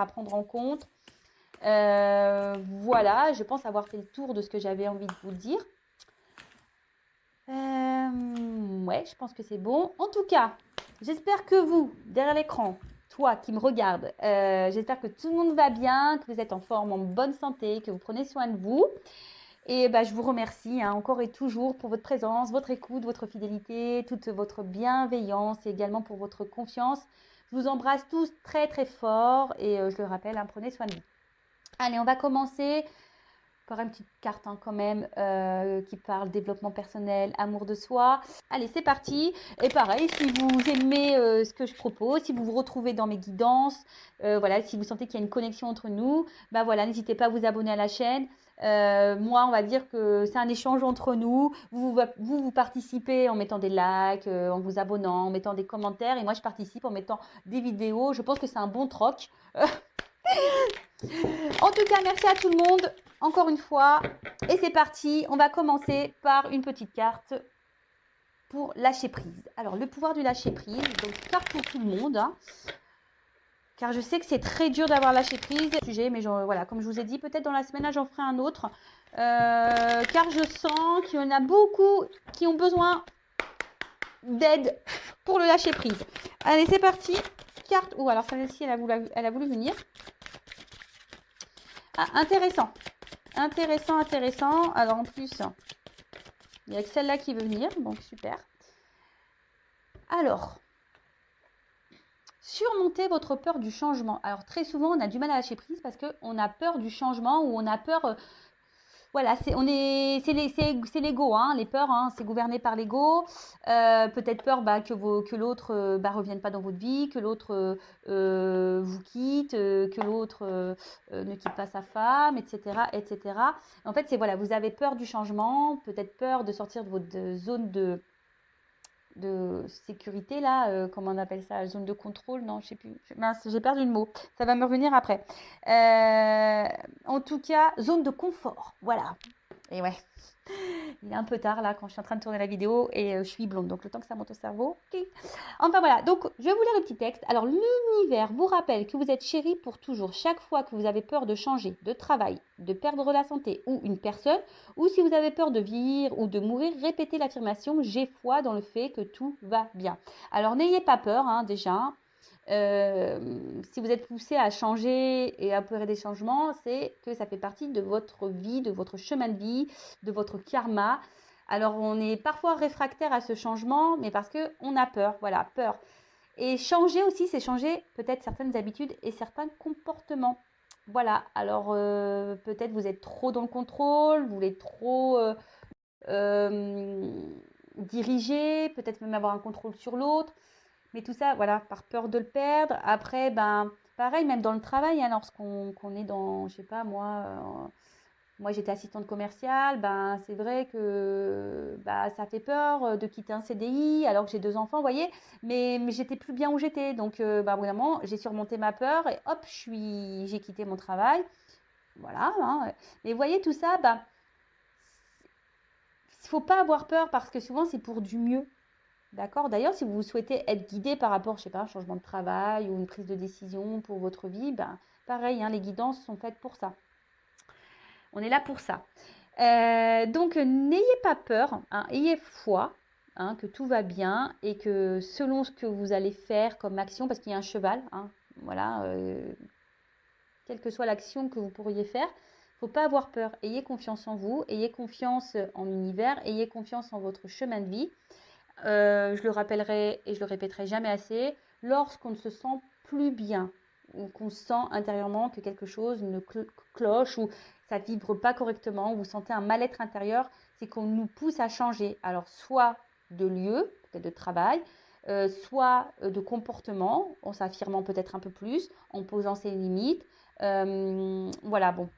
à prendre en compte. Voilà, je pense avoir fait le tour de ce que j'avais envie de vous dire. Ouais, je pense que c'est bon. En tout cas, j'espère que vous, derrière l'écran, toi qui me regardes, j'espère que tout le monde va bien, que vous êtes en forme, en bonne santé, que vous prenez soin de vous. Et bah, je vous remercie encore et toujours pour votre présence, votre écoute, votre fidélité, toute votre bienveillance et également pour votre confiance. Je vous embrasse tous très très fort et je le rappelle, prenez soin de vous. Allez, on va commencer par une petite carte quand même qui parle développement personnel, amour de soi. Allez, c'est parti. Et pareil, si vous aimez ce que je propose, si vous vous retrouvez dans mes guidances, voilà, si vous sentez qu'il y a une connexion entre nous, bah voilà, n'hésitez pas à vous abonner à la chaîne. Moi, on va dire que c'est un échange entre nous. Vous participez en mettant des likes, en vous abonnant, en mettant des commentaires. Et moi, je participe en mettant des vidéos. Je pense que c'est un bon troc. En tout cas, merci à tout le monde, encore une fois. Et c'est parti, on va commencer par une petite carte pour lâcher prise. Alors, le pouvoir du lâcher prise, donc carte pour tout le monde. Car je sais que c'est très dur d'avoir lâché prise. Sujet, mais voilà, comme je vous ai dit, peut-être dans la semaine, là, j'en ferai un autre. Car je sens qu'il y en a beaucoup qui ont besoin d'aide pour le lâcher prise. Allez, c'est parti. Carte. Oh, alors celle-ci, elle a voulu venir. Ah, intéressant. Intéressant. Alors en plus, il n'y a que celle-là qui veut venir. Donc super. Alors, surmonter votre peur du changement. Alors très souvent, on a du mal à lâcher prise parce qu'on a peur du changement ou on a peur... voilà, c'est l'ego, les peurs, c'est gouverné par l'ego. Peut-être peur que l'autre revienne pas dans votre vie, que l'autre vous quitte, que l'autre ne quitte pas sa femme, etc., etc. En fait, c'est voilà, vous avez peur du changement, peut-être peur de sortir de votre zone de sécurité là, comment on appelle ça, zone de contrôle, non, je sais plus, mince, j'ai perdu le mot, ça va me revenir après. En tout cas, zone de confort, voilà. Et ouais, il est un peu tard là quand je suis en train de tourner la vidéo et je suis blonde, donc le temps que ça monte au cerveau. Okay. Enfin voilà, donc je vais vous lire le petit texte. Alors l'univers vous rappelle que vous êtes chéri pour toujours. Chaque fois que vous avez peur de changer de travail, de perdre la santé ou une personne, ou si vous avez peur de vieillir ou de mourir, répétez l'affirmation « J'ai foi dans le fait que tout va bien ». Alors n'ayez pas peur déjà. Si vous êtes poussé à changer et à opérer des changements, c'est que ça fait partie de votre vie, de votre chemin de vie, de votre karma. Alors on est parfois réfractaire à ce changement, mais parce qu'on a peur, voilà, peur. Et changer aussi, c'est changer peut-être certaines habitudes et certains comportements. Voilà, alors peut-être vous êtes trop dans le contrôle, vous voulez trop diriger, peut-être même avoir un contrôle sur l'autre. Mais tout ça, voilà, par peur de le perdre. Après, pareil, même dans le travail, lorsqu'on est dans, je sais pas, moi j'étais assistante commerciale, c'est vrai que ça fait peur de quitter un CDI alors que j'ai 2 enfants, vous voyez, mais j'étais plus bien où j'étais. Donc, vraiment, j'ai surmonté ma peur et hop, j'ai quitté mon travail. Voilà. Mais vous voyez, tout ça, il ne faut pas avoir peur parce que souvent, c'est pour du mieux. D'accord. D'ailleurs, si vous souhaitez être guidé par rapport, je sais pas, un changement de travail ou une prise de décision pour votre vie, pareil, les guidances sont faites pour ça. On est là pour ça. Donc, n'ayez pas peur, ayez foi, que tout va bien et que selon ce que vous allez faire comme action, parce qu'il y a un cheval, voilà, quelle que soit l'action que vous pourriez faire, il ne faut pas avoir peur. Ayez confiance en vous, ayez confiance en l'univers, ayez confiance en votre chemin de vie. Je le rappellerai et je le répéterai jamais assez, lorsqu'on ne se sent plus bien, ou qu'on sent intérieurement que quelque chose ne cloche, ou ça ne vibre pas correctement, ou vous sentez un mal-être intérieur, c'est qu'on nous pousse à changer. Alors, soit de lieu, peut-être de travail, soit de comportement, en s'affirmant peut-être un peu plus, en posant ses limites. Voilà, bon.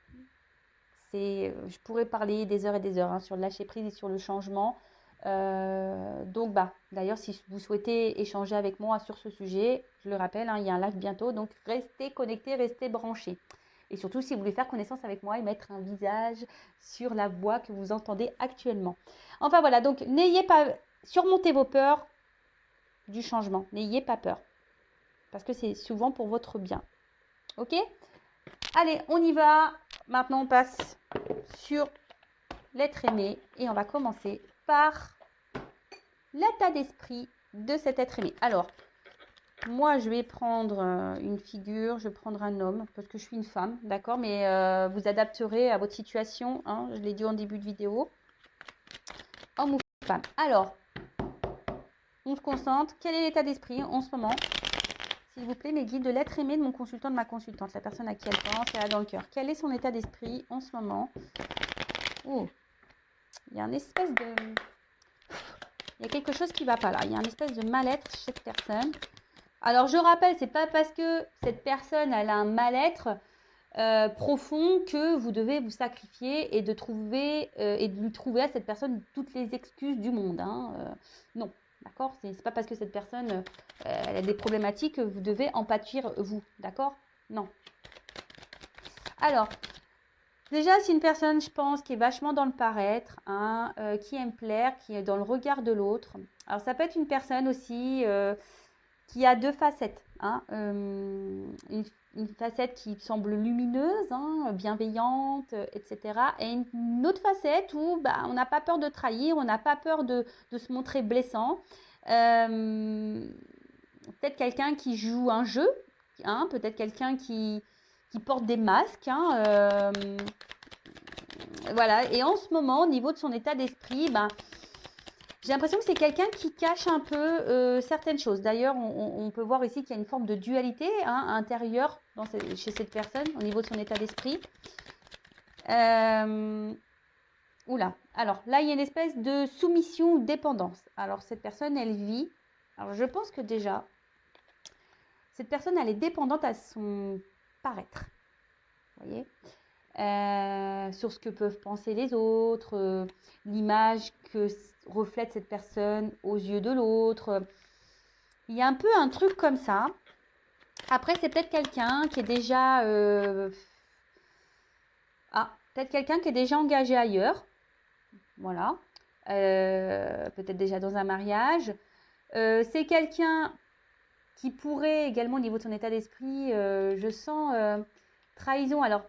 Je pourrais parler des heures et des heures sur le lâcher prise et sur le changement. Donc, d'ailleurs, si vous souhaitez échanger avec moi sur ce sujet, je le rappelle, il y a un live bientôt, donc restez connectés, restez branchés. Et surtout, si vous voulez faire connaissance avec moi et mettre un visage sur la voix que vous entendez actuellement. Enfin, voilà, donc n'ayez pas, surmontez vos peurs du changement, n'ayez pas peur, parce que c'est souvent pour votre bien. Ok? Allez, on y va. Maintenant, on passe sur l'être aimé et on va commencer par l'état d'esprit de cet être aimé. Alors, moi, je vais prendre une figure, je vais prendre un homme parce que je suis une femme, d'accord? Mais vous adapterez à votre situation, hein, je l'ai dit en début de vidéo. Homme ou femme. Alors, on se concentre. Quel est l'état d'esprit en ce moment? S'il vous plaît, mes guides de l'être aimé de mon consultant, de ma consultante, la personne à qui elle pense, elle a dans le cœur. Quel est son état d'esprit en ce moment? Oh, il y a une espèce de... Il y a quelque chose qui ne va pas là. Il y a une espèce de mal-être chez cette personne. Alors, je rappelle, c'est pas parce que cette personne elle a un mal-être profond que vous devez vous sacrifier et de lui trouver à cette personne toutes les excuses du monde. Hein. Non, d'accord? C'est pas parce que cette personne elle a des problématiques que vous devez en pâtir vous, d'accord? Non. Alors, déjà, c'est une personne, je pense, qui est vachement dans le paraître, hein, qui aime plaire, qui est dans le regard de l'autre. Alors, ça peut être une personne aussi qui a deux facettes. Hein, une facette qui semble lumineuse, hein, bienveillante, etc. Et une autre facette où bah, on n'a pas peur de trahir, on n'a pas peur de se montrer blessant. Peut-être quelqu'un qui joue un jeu, hein, peut-être quelqu'un qui porte des masques. Hein, voilà. Et en ce moment, au niveau de son état d'esprit, ben, j'ai l'impression que c'est quelqu'un qui cache un peu certaines choses. D'ailleurs, on peut voir ici qu'il y a une forme de dualité hein, intérieure chez cette personne au niveau de son état d'esprit. Oula. Alors là, il y a une espèce de soumission ou dépendance. Alors cette personne, elle vit. Alors je pense que déjà, cette personne, elle est dépendante à son paraître. Vous voyez sur ce que peuvent penser les autres, l'image que reflète cette personne aux yeux de l'autre. Il y a un peu un truc comme ça. Après, c'est peut-être quelqu'un qui est déjà... peut-être quelqu'un qui est déjà engagé ailleurs. Voilà. Peut-être déjà dans un mariage. C'est quelqu'un qui pourrait également, au niveau de son état d'esprit, je sens trahison. Alors,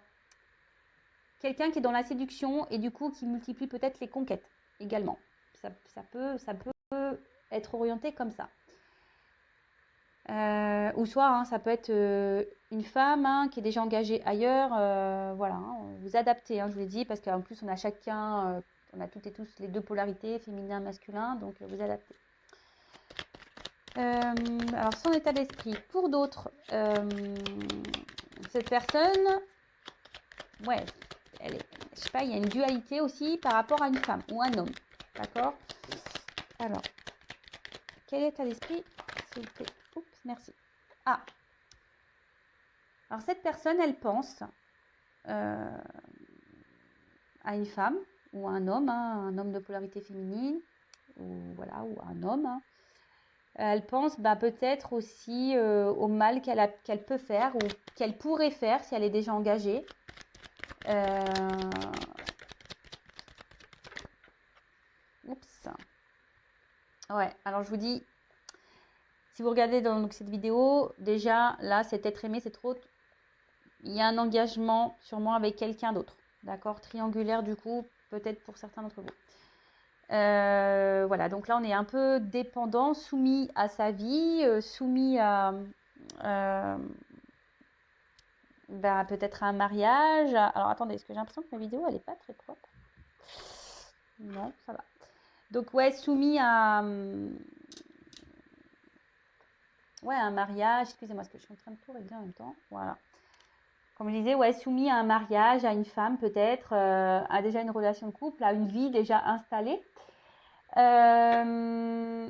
quelqu'un qui est dans la séduction et du coup qui multiplie peut-être les conquêtes également. Ça peut être orienté comme ça. Ou soit hein, ça peut être une femme hein, qui est déjà engagée ailleurs. Voilà, hein, vous adaptez, hein, je vous l'ai dit, parce qu'en plus on a chacun, on a toutes et tous les deux polarités, féminin, masculin, donc vous adaptez. Alors son état d'esprit, pour d'autres, cette personne, ouais, elle est, je sais pas, il y a une dualité aussi par rapport à une femme ou un homme, d'accord? Alors, quel état d'esprit, s'il vous plaît? Oups, merci. Ah, alors cette personne, elle pense à une femme ou à un homme, hein, un homme de polarité féminine, ou voilà, ou un homme. Hein. Elle pense bah, peut-être aussi au mal qu'elle peut faire ou qu'elle pourrait faire si elle est déjà engagée. Oups. Ouais, alors je vous dis, si vous regardez dans cette vidéo, déjà là, cet être aimé, c'est trop. Il y a un engagement sûrement avec quelqu'un d'autre. D'accord? Triangulaire du coup, peut-être pour certains d'entre vous. Voilà, donc là on est un peu dépendant, soumis à sa vie, soumis à peut-être à un mariage. Alors attendez, est-ce que j'ai l'impression que ma vidéo elle est pas très propre? Non, ça va. Donc ouais, soumis à un mariage. Excusez-moi, parce que je suis en train de tout régler en même temps. Voilà. Comme je disais, ouais, soumis à un mariage, à une femme peut-être, à déjà une relation de couple, à une vie déjà installée.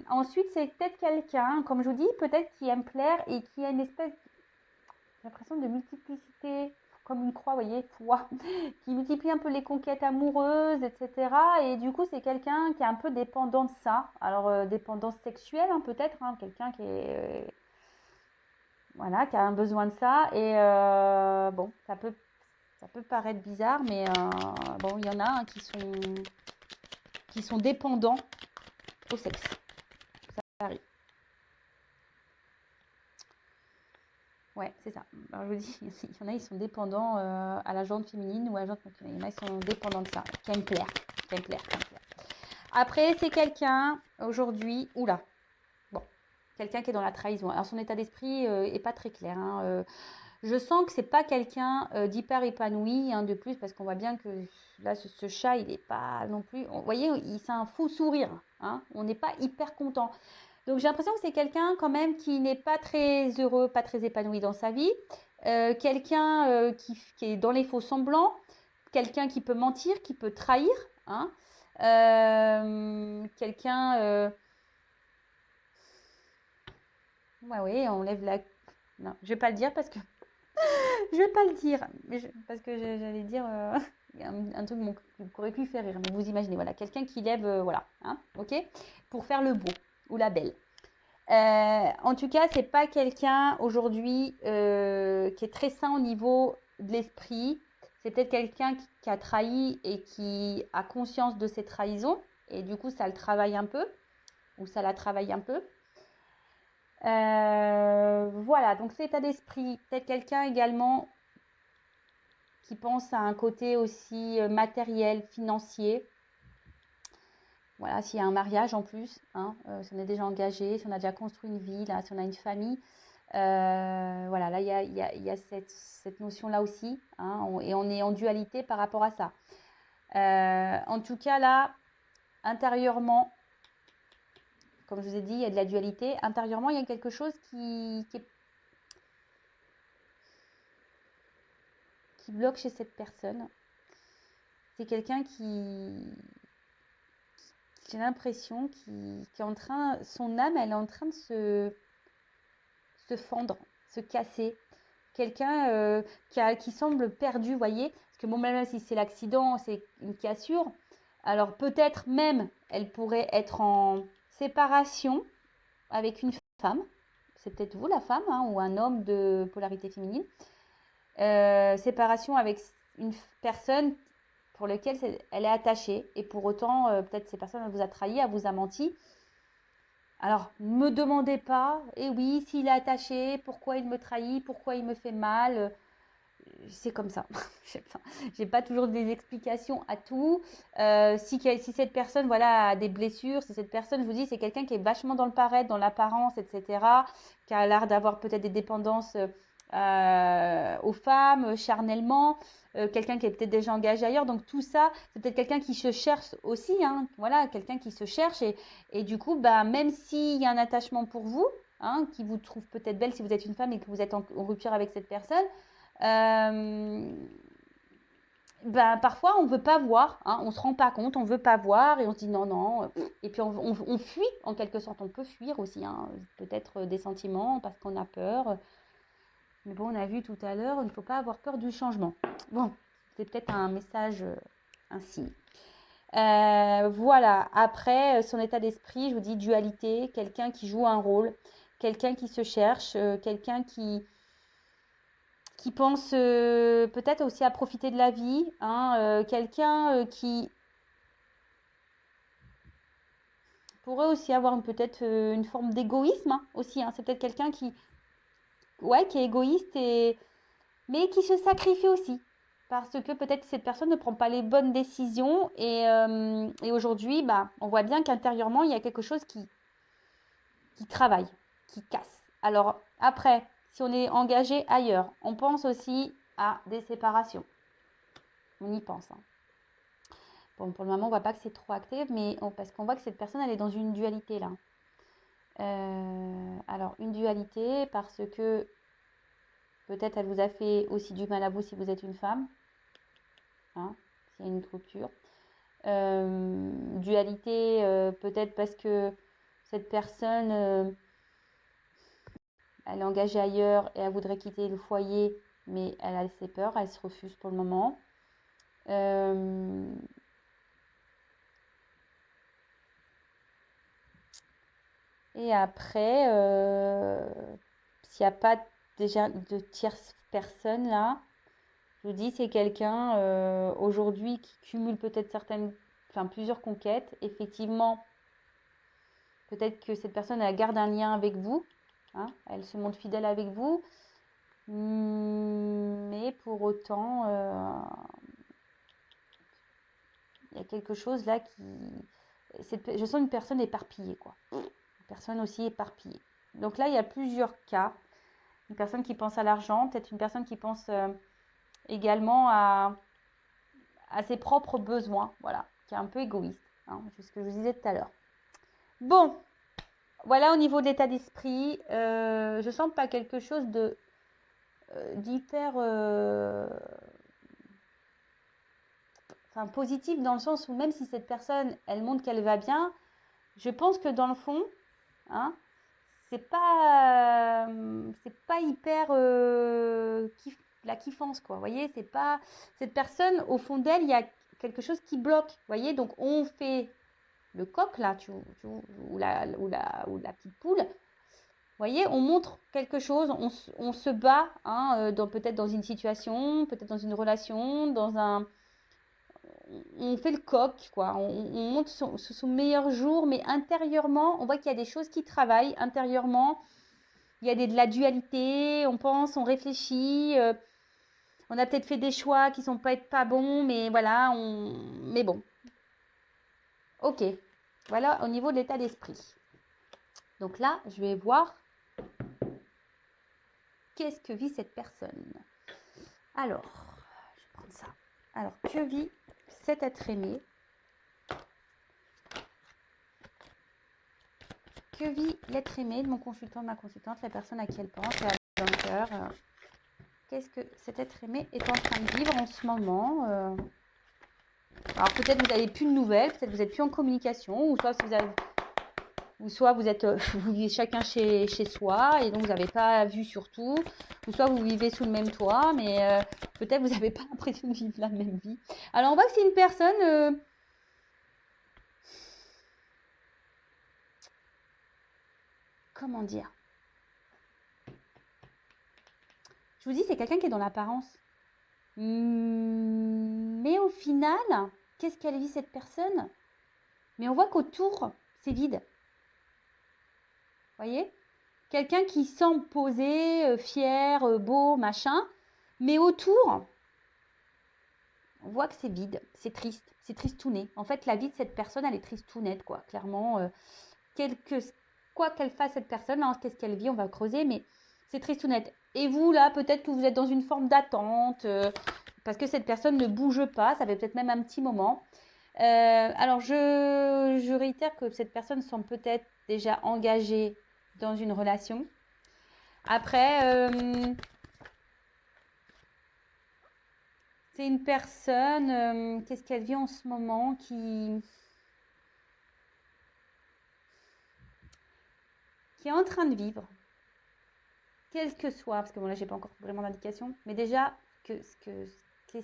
Ensuite, c'est peut-être quelqu'un, comme je vous dis, peut-être qui aime plaire et qui a une espèce, j'ai l'impression de multiplicité, comme une croix, vous voyez, foi, qui multiplie un peu les conquêtes amoureuses, etc. Et du coup, c'est quelqu'un qui est un peu dépendant de ça. Alors, dépendance sexuelle, hein, peut-être, hein, quelqu'un qui est... voilà, qui a un besoin de ça. Et bon, ça peut paraître bizarre, mais bon, il y en a hein, qui sont dépendants au sexe. Ça arrive. Ouais, c'est ça. Alors, je vous dis, il y en a, ils sont dépendants à la jante féminine ou à la jante masculine. Il y en a, ils sont dépendants de ça. Qui aiment plaire. Qui aiment plaire, qui aiment plaire. Après, c'est quelqu'un, aujourd'hui, oula, bon, quelqu'un qui est dans la trahison. Alors, son état d'esprit est pas très clair, hein. Je sens que c'est pas quelqu'un d'hyper épanoui, hein, de plus, parce qu'on voit bien que là, ce chat, il n'est pas non plus. Vous voyez, c'est un faux sourire, hein. On n'est pas hyper content. Donc, j'ai l'impression que c'est quelqu'un quand même qui n'est pas très heureux, pas très épanoui dans sa vie. Quelqu'un qui est dans les faux semblants, quelqu'un qui peut mentir, qui peut trahir, hein. Quelqu'un. Ouais, oui, on lève la. Non, je vais pas le dire parce que je vais pas le dire, parce que j'allais dire un truc qui aurait pu faire rire. Mais vous imaginez, voilà, quelqu'un qui lève, voilà, hein, ok, pour faire le beau ou la belle. En tout cas, c'est pas quelqu'un aujourd'hui qui est très sain au niveau de l'esprit. C'est peut-être quelqu'un qui a trahi et qui a conscience de ses trahisons. Et du coup, ça le travaille un peu, ou ça la travaille un peu. Voilà, donc c'est l'état d'esprit. Peut-être quelqu'un également qui pense à un côté aussi matériel, financier. Voilà, s'il y a un mariage en plus, hein, si on est déjà engagé, si on a déjà construit une vie, là, si on a une famille, voilà, là, il y a cette notion-là aussi, hein, et on est en dualité par rapport à ça. En tout cas, là, intérieurement, comme je vous ai dit, il y a de la dualité. Intérieurement, il y a quelque chose qui bloque chez cette personne. C'est quelqu'un j'ai l'impression, qui est en train, son âme, elle est en train de se fendre, se casser. Quelqu'un qui semble perdu, vous voyez. Parce que bon, même si c'est l'accident, c'est une cassure. Alors peut-être même, elle pourrait être en séparation avec une femme. C'est peut-être vous la femme, hein, ou un homme de polarité féminine. Séparation avec une personne pour laquelle elle est attachée. Et pour autant, peut-être ces personnes, elle vous a trahi, elle vous a menti. Alors, ne me demandez pas, et oui, s'il est attaché, pourquoi il me trahit, pourquoi il me fait mal, c'est comme ça. J'ai pas toujours des explications à tout. Si cette personne, voilà, a des blessures, si cette personne, je vous dis, c'est quelqu'un qui est vachement dans le paraître, dans l'apparence, etc., qui a l'air d'avoir peut-être des dépendances aux femmes, charnellement, quelqu'un qui est peut-être déjà engagé ailleurs. Donc tout ça, c'est peut-être quelqu'un qui se cherche aussi, hein, voilà, quelqu'un qui se cherche et du coup, bah, même s'il y a un attachement pour vous, hein, qui vous trouve peut-être belle si vous êtes une femme et que vous êtes en rupture avec cette personne, ben, parfois on ne veut pas voir, hein, on ne se rend pas compte, on ne veut pas voir et on se dit non, non, et puis on fuit en quelque sorte, on peut fuir aussi, hein, peut-être des sentiments parce qu'on a peur. Mais bon, on a vu tout à l'heure, il ne faut pas avoir peur du changement. Bon, c'est peut-être un message, un signe. Voilà, après, son état d'esprit, je vous dis dualité, quelqu'un qui joue un rôle, quelqu'un qui se cherche, quelqu'un qui pense peut-être aussi à profiter de la vie, hein, quelqu'un qui pourrait aussi avoir peut-être une forme d'égoïsme, hein, aussi, hein. C'est peut-être quelqu'un ouais, qui est égoïste, mais qui se sacrifie aussi. Parce que peut-être cette personne ne prend pas les bonnes décisions et aujourd'hui, bah, on voit bien qu'intérieurement, il y a quelque chose qui travaille, qui casse. Alors après, si on est engagé ailleurs, on pense aussi à des séparations. On y pense, hein. Bon, pour le moment, on voit pas que c'est trop acté, mais parce qu'on voit que cette personne, elle est dans une dualité là. Alors, une dualité parce que peut-être elle vous a fait aussi du mal à vous si vous êtes une femme, hein, s'il y a une rupture. Dualité peut-être parce que cette personne, elle est engagée ailleurs et elle voudrait quitter le foyer, mais elle a ses peurs, elle se refuse pour le moment. Et après, s'il n'y a pas déjà de tierce personne là, je vous dis, c'est quelqu'un aujourd'hui qui cumule peut-être plusieurs conquêtes. Effectivement, peut-être que cette personne, elle garde un lien avec vous, hein, elle se montre fidèle avec vous. Mais pour autant, il y a quelque chose là qui... Je sens une personne éparpillée, quoi. Une personne aussi éparpillée. Donc là, il y a plusieurs cas. Une personne qui pense à l'argent, peut-être une personne qui pense également à ses propres besoins, voilà, qui est un peu égoïste, hein, c'est ce que je vous disais tout à l'heure. Bon, voilà au niveau de l'état d'esprit, je sens pas quelque chose de d'hyper positif dans le sens où même si cette personne, elle montre qu'elle va bien, je pense que dans le fond, hein, c'est pas hyper la kiffance, quoi. Vous voyez, c'est pas cette personne, au fond d'elle, il y a quelque chose qui bloque. Vous voyez, donc on fait le coq là, ou la petite poule. Vous voyez, on montre quelque chose, on se bat, hein, peut-être dans une situation, peut-être dans une relation, on fait le coq, quoi. On montre son meilleur jour, mais intérieurement, on voit qu'il y a des choses qui travaillent intérieurement. Il y a de la dualité, on pense, on réfléchit. On a peut-être fait des choix qui sont pas bons, mais voilà, mais bon. Ok, voilà au niveau de l'état d'esprit. Donc là, je vais voir qu'est-ce que vit cette personne. Alors, je vais prendre ça. Alors, que vit cet être aimé? Que vit l'être aimé de mon consultant, de ma consultante, la personne à qui elle pense, dans le cœur? Qu'est-ce que cet être aimé est en train de vivre en ce moment? Alors peut-être vous n'avez plus de nouvelles, peut-être vous n'êtes plus en communication, ou soit vous êtes vous vivez chacun chez soi et donc vous n'avez pas vu surtout, ou soit vous vivez sous le même toit, mais peut-être vous n'avez pas l'impression de vivre la même vie. Alors on voit que c'est une personne comment dire? Je vous dis, c'est quelqu'un qui est dans l'apparence. Mais au final, qu'est-ce qu'elle vit cette personne? Mais on voit qu'autour, c'est vide. Vous voyez? Quelqu'un qui semble posé, fier, beau, machin, mais autour, on voit que c'est vide, c'est triste, c'est tristouné. En fait, la vie de cette personne, elle est tristounette, quoi. Clairement, quoi qu'elle fasse cette personne, là, qu'est-ce qu'elle vit, on va creuser, mais c'est tristounette. Et vous, là, peut-être que vous êtes dans une forme d'attente, parce que cette personne ne bouge pas, ça fait peut-être même un petit moment. Alors, je réitère que cette personne semble peut-être déjà engagée dans une relation. Après, c'est une personne, qu'est-ce qu'elle vit en ce moment qui est en train de vivre, quel que soit, parce que bon là j'ai pas encore vraiment d'indication, mais déjà qu'est-ce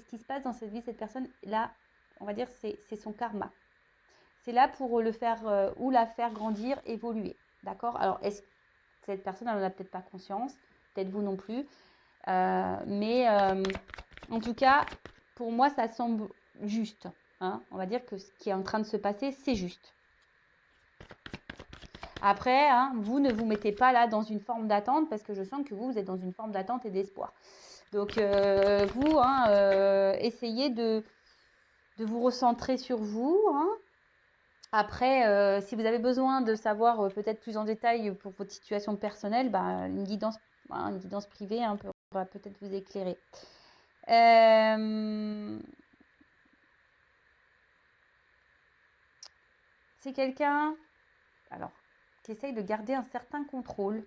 qui se passe dans cette vie, cette personne là, on va dire c'est son karma. C'est là pour le faire ou la faire grandir, évoluer, d'accord? Alors est-ce que cette personne elle en a peut-être pas conscience, peut-être vous non plus, mais en tout cas pour moi ça semble juste, hein? On va dire que ce qui est en train de se passer c'est juste. Après, hein, vous ne vous mettez pas là dans une forme d'attente parce que je sens que vous êtes dans une forme d'attente et d'espoir. Donc, vous, hein, essayez de vous recentrer sur vous. Hein. Après, si vous avez besoin de savoir peut-être plus en détail pour votre situation personnelle, bah, une guidance privée hein, va peut-être vous éclairer. C'est quelqu'un... Alors, qui essaye de garder un certain contrôle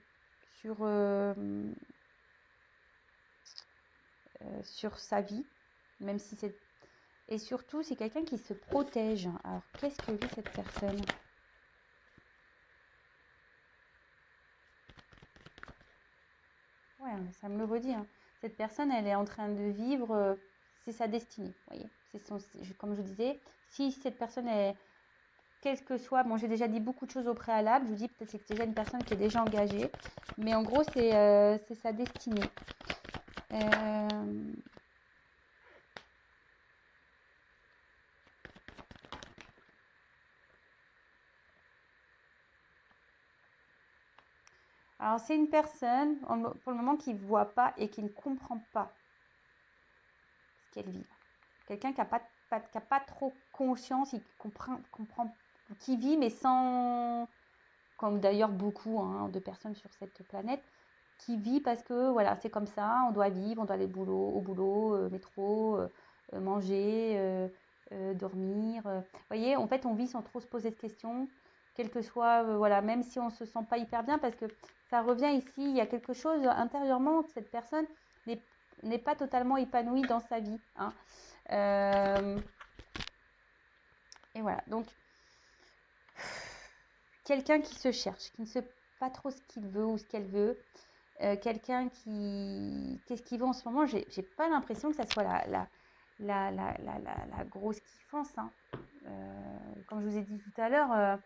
sur sa vie, même si c'est... Et surtout, c'est quelqu'un qui se protège. Alors, qu'est-ce que vit cette personne? Ouais, ça me le redit. Hein. Cette personne, elle est en train de vivre... c'est sa destinée, vous voyez. Comme je vous disais, si cette personne est... Quel que soit... Bon, j'ai déjà dit beaucoup de choses au préalable. Je vous dis peut-être que c'est déjà une personne qui est déjà engagée. Mais en gros, c'est sa destinée. Alors, c'est une personne, pour le moment, qui ne voit pas et qui ne comprend pas ce qu'elle vit. Quelqu'un qui n'a pas trop conscience et qui comprend, qui vit, mais sans, comme d'ailleurs beaucoup de personnes sur cette planète, qui vit parce que voilà, c'est comme ça, on doit vivre, on doit aller au boulot, métro, manger, dormir. Vous voyez, en fait, on vit sans trop se poser de questions, quel que soit, voilà, même si on ne se sent pas hyper bien, parce que ça revient ici, il y a quelque chose intérieurement, cette personne n'est pas totalement épanouie dans sa vie. Hein. Et voilà, donc quelqu'un qui se cherche, qui ne sait pas trop ce qu'il veut ou ce qu'elle veut, quelqu'un qui... Qu'est-ce qu'il veut en ce moment? J'ai pas l'impression que ça soit la grosse kiffance. Hein. Comme je vous ai dit tout à l'heure,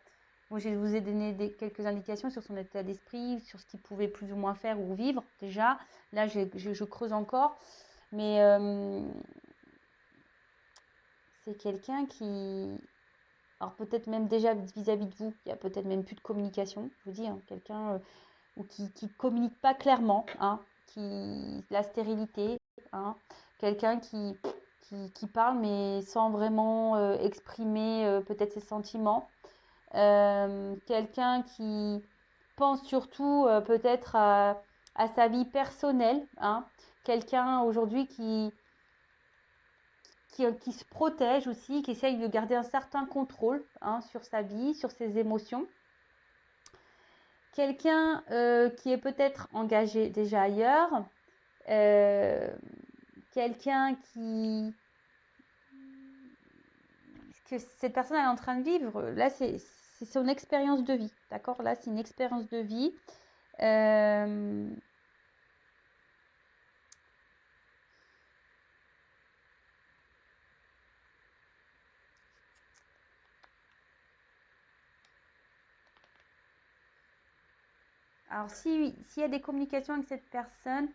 bon, je vous ai donné quelques indications sur son état d'esprit, sur ce qu'il pouvait plus ou moins faire ou vivre déjà. Là, je creuse encore. Mais c'est quelqu'un qui... Alors peut-être même déjà vis-à-vis de vous, il y a peut-être même plus de communication, je vous dis, hein, quelqu'un ou qui ne communique pas clairement, hein, la stérilité, hein, quelqu'un qui parle mais sans vraiment exprimer peut-être ses sentiments, quelqu'un qui pense surtout peut-être à sa vie personnelle, hein, quelqu'un aujourd'hui qui se protège aussi, qui essaye de garder un certain contrôle sur sa vie, sur ses émotions. Quelqu'un qui est peut-être engagé déjà ailleurs, quelqu'un que cette personne est en train de vivre, là c'est son expérience de vie, d'accord? Là c'est une expérience de vie. Alors s'il y a des communications avec cette personne,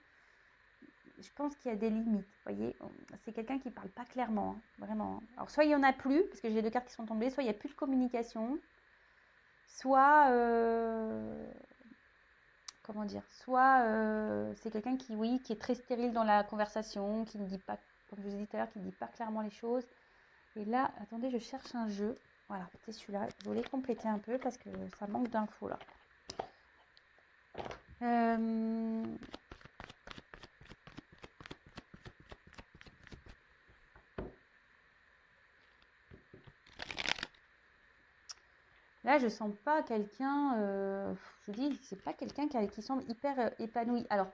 je pense qu'il y a des limites, vous voyez, c'est quelqu'un qui ne parle pas clairement, hein, vraiment. Alors soit il n'y en a plus, parce que j'ai 2 cartes qui sont tombées, soit il n'y a plus de communication, soit, comment dire, soit c'est quelqu'un qui, oui, qui est très stérile dans la conversation, qui ne dit pas, comme je vous ai dit tout à l'heure, qui ne dit pas clairement les choses. Et là, attendez, je cherche un jeu, voilà, c'est celui-là, je voulais compléter un peu parce que ça manque d'infos là. Là, je sens pas quelqu'un, je vous dis, c'est pas quelqu'un qui semble hyper épanoui. Alors,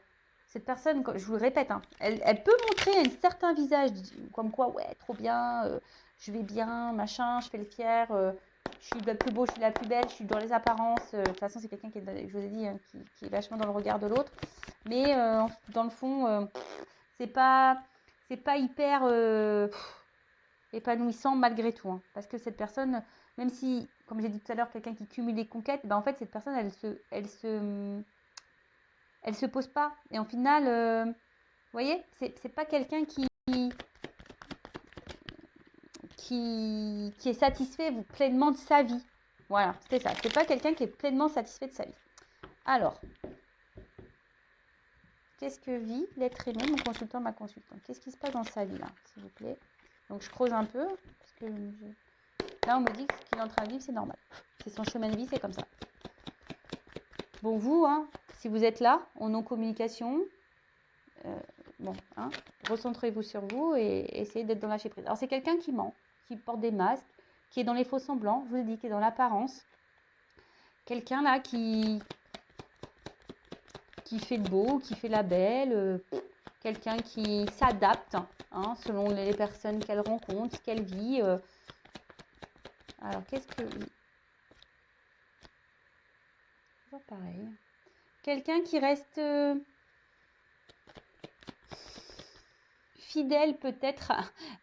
cette personne, je vous le répète, hein, elle peut montrer un certain visage, comme quoi, ouais, trop bien, je vais bien, machin, je fais le fier, je suis la plus beau, je suis la plus belle, je suis dans les apparences. De toute façon, c'est quelqu'un qui est, je vous ai dit, hein, qui est vachement dans le regard de l'autre. Mais dans le fond, c'est pas hyper épanouissant malgré tout. Hein, parce que cette personne, même si, comme j'ai dit tout à l'heure, quelqu'un qui cumule les conquêtes, ben en fait, cette personne, elle se pose pas. Et en final, vous voyez, c'est pas quelqu'un qui est satisfait pleinement de sa vie. Voilà, c'était ça. C'est pas quelqu'un qui est pleinement satisfait de sa vie. Alors, qu'est-ce que vit l'être aimé, mon consultant, ma consultante? Qu'est-ce qui se passe dans sa vie, là, s'il vous plaît? Donc, je creuse un peu, parce que là, on me dit que ce qu'il est en train de vivre, c'est normal. C'est son chemin de vie, c'est comme ça. Bon, vous, hein, si vous êtes là, en non-communication, bon, hein, recentrez-vous sur vous et essayez d'être dans la lâcher prise. Alors, c'est quelqu'un qui ment, qui porte des masques, qui est dans les faux semblants, je vous l'ai dit, qui est dans l'apparence. Quelqu'un là qui fait le beau, qui fait la belle, quelqu'un qui s'adapte hein, selon les personnes qu'elle rencontre, ce qu'elle vit. Alors, qu'est-ce que... Toujours pareil. Quelqu'un qui reste fidèle peut-être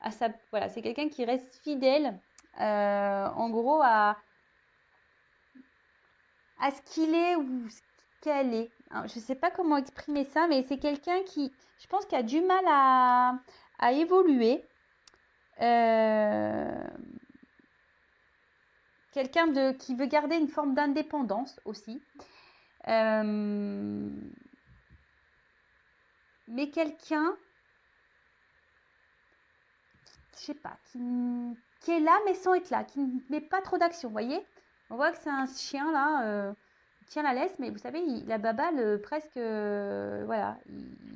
à sa... Voilà, c'est quelqu'un qui reste fidèle, en gros, à ce qu'il est ou ce qu'elle est. Alors, je ne sais pas comment exprimer ça, mais c'est quelqu'un qui, je pense, qui a du mal à évoluer. Quelqu'un qui veut garder une forme d'indépendance aussi. Euh, mais quelqu'un, je sais pas, qui est là mais sans être là, qui ne met pas trop d'action, vous voyez. On voit que c'est un chien là, il tient la laisse, mais vous savez, la baballe presque, voilà,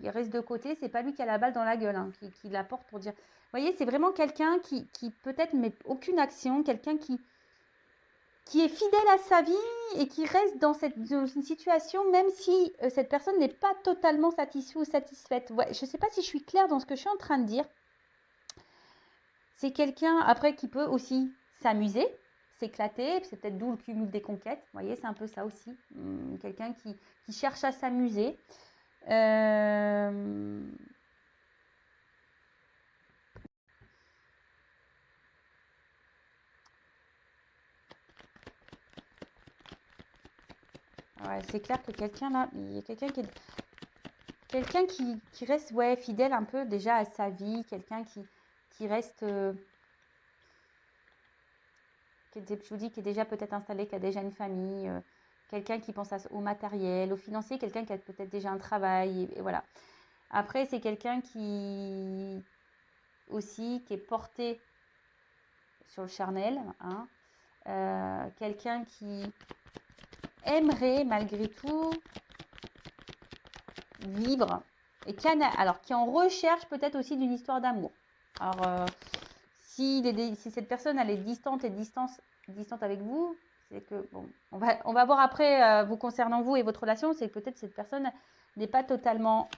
il reste de côté, c'est pas lui qui a la balle dans la gueule, hein, qui la porte pour dire. Vous voyez, c'est vraiment quelqu'un qui peut-être met aucune action, quelqu'un qui est fidèle à sa vie et qui reste dans une situation, même si cette personne n'est pas totalement satisfaite ou satisfaite. Ouais, je ne sais pas si je suis claire dans ce que je suis en train de dire. C'est quelqu'un, après, qui peut aussi s'amuser, s'éclater, c'est peut-être d'où le cumul des conquêtes. Vous voyez, c'est un peu ça aussi. Quelqu'un qui cherche à s'amuser. Ouais, c'est clair que quelqu'un là, il y a quelqu'un qui reste fidèle un peu déjà à sa vie, quelqu'un qui reste, je vous dis, qui est déjà peut-être installé, qui a déjà une famille, quelqu'un qui pense au matériel, au financier, quelqu'un qui a peut-être déjà un travail, et voilà. Après, c'est quelqu'un qui est porté sur le charnel, hein. Quelqu'un qui aimerait malgré tout vivre et qui est en recherche peut-être aussi d'une histoire d'amour. Alors, si cette personne elle est distante avec vous, c'est que bon, on va voir après vous concernant vous et votre relation, c'est que peut-être cette personne n'est pas totalement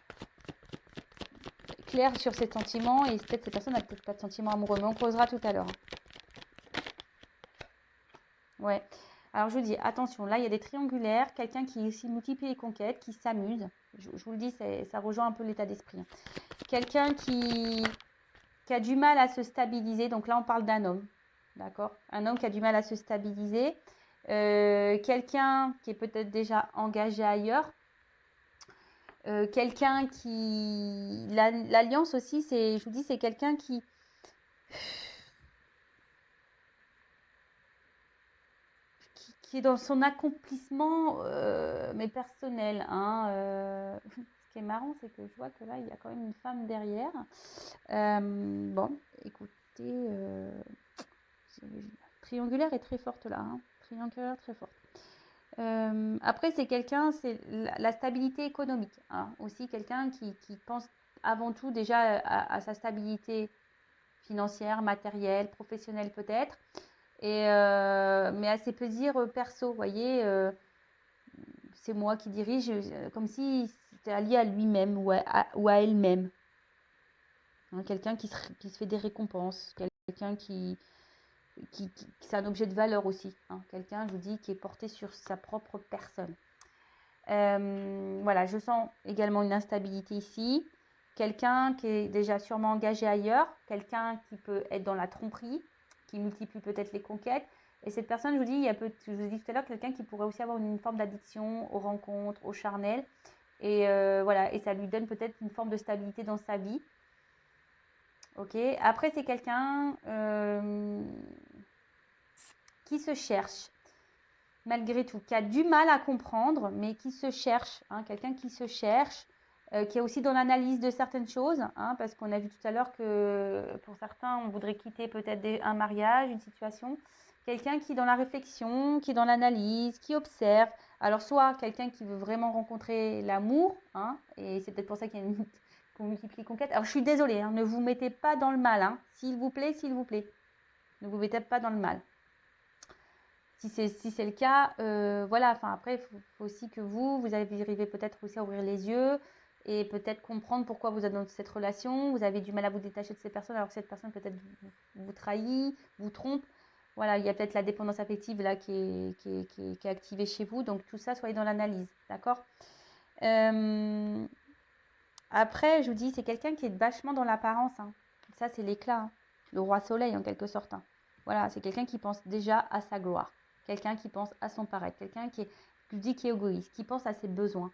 claire sur ses sentiments et peut-être cette personne n'a peut-être pas de sentiments amoureux, mais on creusera tout à l'heure. Ouais. Alors je vous dis, attention, là il y a des triangulaires, quelqu'un qui aussi multiplie les conquêtes, qui s'amuse. Je vous le dis, ça rejoint un peu l'état d'esprit. Quelqu'un qui a du mal à se stabiliser. Donc là, on parle d'un homme. D'accord? Un homme qui a du mal à se stabiliser. Quelqu'un qui est peut-être déjà engagé ailleurs. Quelqu'un qui... L'alliance aussi, je vous dis, c'est quelqu'un qui est dans son accomplissement, mais personnel. Hein, ce qui est marrant, c'est que je vois que là, il y a quand même une femme derrière. Bon, écoutez, triangulaire est très forte là. Hein. Triangulaire très forte. Après, c'est quelqu'un, c'est la stabilité économique. Hein. Aussi quelqu'un qui pense avant tout déjà à sa stabilité financière, matérielle, professionnelle peut-être. Et mais à ses plaisirs perso, vous voyez, c'est moi qui dirige, comme si c'était allié à lui-même ou à elle-même. Hein, quelqu'un qui se fait des récompenses, quelqu'un qui c'est un objet de valeur aussi. Hein, quelqu'un, je vous dis, qui est porté sur sa propre personne. Voilà, je sens également une instabilité ici. Quelqu'un qui est déjà sûrement engagé ailleurs, quelqu'un qui peut être dans la tromperie, qui multiplie peut-être les conquêtes. Et cette personne, je vous dis, je vous ai dit tout à l'heure, quelqu'un qui pourrait aussi avoir une forme d'addiction aux rencontres, au charnel. Et voilà, et ça lui donne peut-être une forme de stabilité dans sa vie. Ok. Après, c'est quelqu'un qui se cherche, malgré tout, qui a du mal à comprendre, mais qui se cherche. Hein, quelqu'un qui se cherche, qui est aussi dans l'analyse de certaines choses, hein, parce qu'on a vu tout à l'heure que pour certains, on voudrait quitter peut-être un mariage, une situation. Quelqu'un qui est dans la réflexion, qui est dans l'analyse, qui observe. Alors, soit quelqu'un qui veut vraiment rencontrer l'amour, hein, et c'est peut-être pour ça qu'il y a qu'on multiplie conquête. Alors, je suis désolée, hein, ne vous mettez pas dans le mal. Hein, s'il vous plaît, s'il vous plaît. Ne vous mettez pas dans le mal. Si c'est le cas, voilà, enfin après, il faut aussi que vous arrivez peut-être aussi à ouvrir les yeux et peut-être comprendre pourquoi vous êtes dans cette relation, vous avez du mal à vous détacher de cette personne alors que cette personne peut-être vous trahit, vous trompe. Voilà, il y a peut-être la dépendance affective là qui est activée chez vous, donc tout ça, soyez dans l'analyse, d'accord? Après, je vous dis, c'est quelqu'un qui est vachement dans l'apparence, hein. Ça, c'est l'éclat, hein. Le roi soleil en quelque sorte, hein. Voilà, c'est quelqu'un qui pense déjà à sa gloire. Quelqu'un qui pense à son paraître, quelqu'un qui est égoïste, qui pense à ses besoins.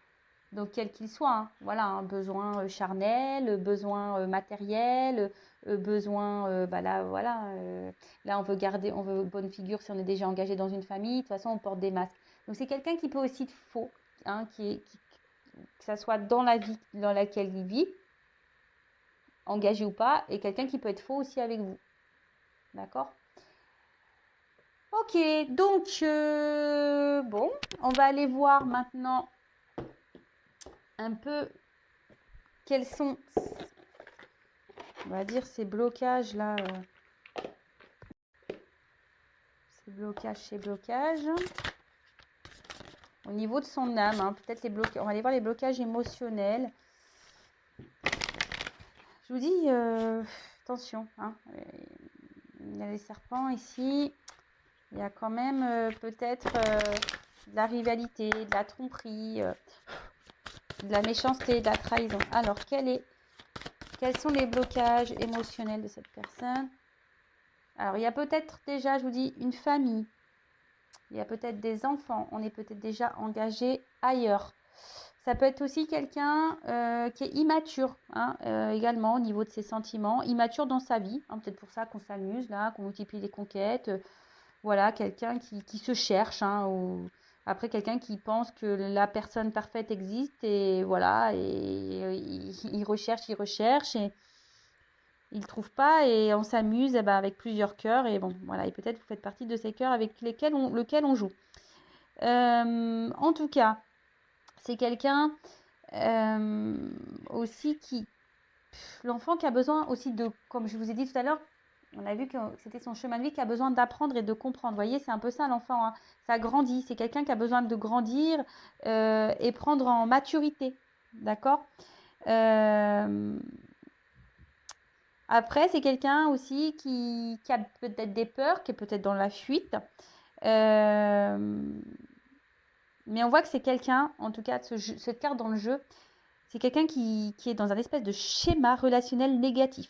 Donc, quel qu'il soit, hein, voilà, un besoin charnel, besoin matériel, besoin, bah là, voilà, là, on veut bonne figure si on est déjà engagé dans une famille. De toute façon, on porte des masques. Donc, c'est quelqu'un qui peut aussi être faux, hein, que ça soit dans la vie dans laquelle il vit, engagé ou pas, et quelqu'un qui peut être faux aussi avec vous. D'accord? Ok, donc, bon, on va aller voir maintenant un peu quels sont, on va dire, ces blocages-là. Ces blocages. Au niveau de son âme, hein, peut-être les blocages. On va aller voir les blocages émotionnels. Je vous dis, attention, hein, il y a les serpents ici. Il y a quand même peut-être de la rivalité, de la tromperie, de la méchanceté, de la trahison. Alors, quels sont les blocages émotionnels de cette personne? Alors, il y a peut-être déjà, je vous dis, une famille. Il y a peut-être des enfants. On est peut-être déjà engagé ailleurs. Ça peut être aussi quelqu'un qui est immature, hein, également au niveau de ses sentiments, immature dans sa vie, hein, peut-être pour ça qu'on s'amuse là, qu'on multiplie les conquêtes, voilà, quelqu'un qui se cherche, hein, ou après quelqu'un qui pense que la personne parfaite existe et voilà, et il recherche et il ne trouve pas et on s'amuse eh ben, avec plusieurs cœurs et bon, voilà, et peut-être vous faites partie de ces cœurs avec lequel on joue. En tout cas, c'est quelqu'un aussi l'enfant qui a besoin aussi de, comme je vous ai dit tout à l'heure, on a vu que c'était son chemin de vie qui a besoin d'apprendre et de comprendre. Vous voyez, c'est un peu ça l'enfant, hein. Ça grandit, c'est quelqu'un qui a besoin de grandir et prendre en maturité, d'accord. Après, c'est quelqu'un aussi qui a peut-être des peurs, qui est peut-être dans la fuite. Mais on voit que c'est quelqu'un, en tout cas, cette carte dans le jeu, c'est quelqu'un qui est dans un espèce de schéma relationnel négatif.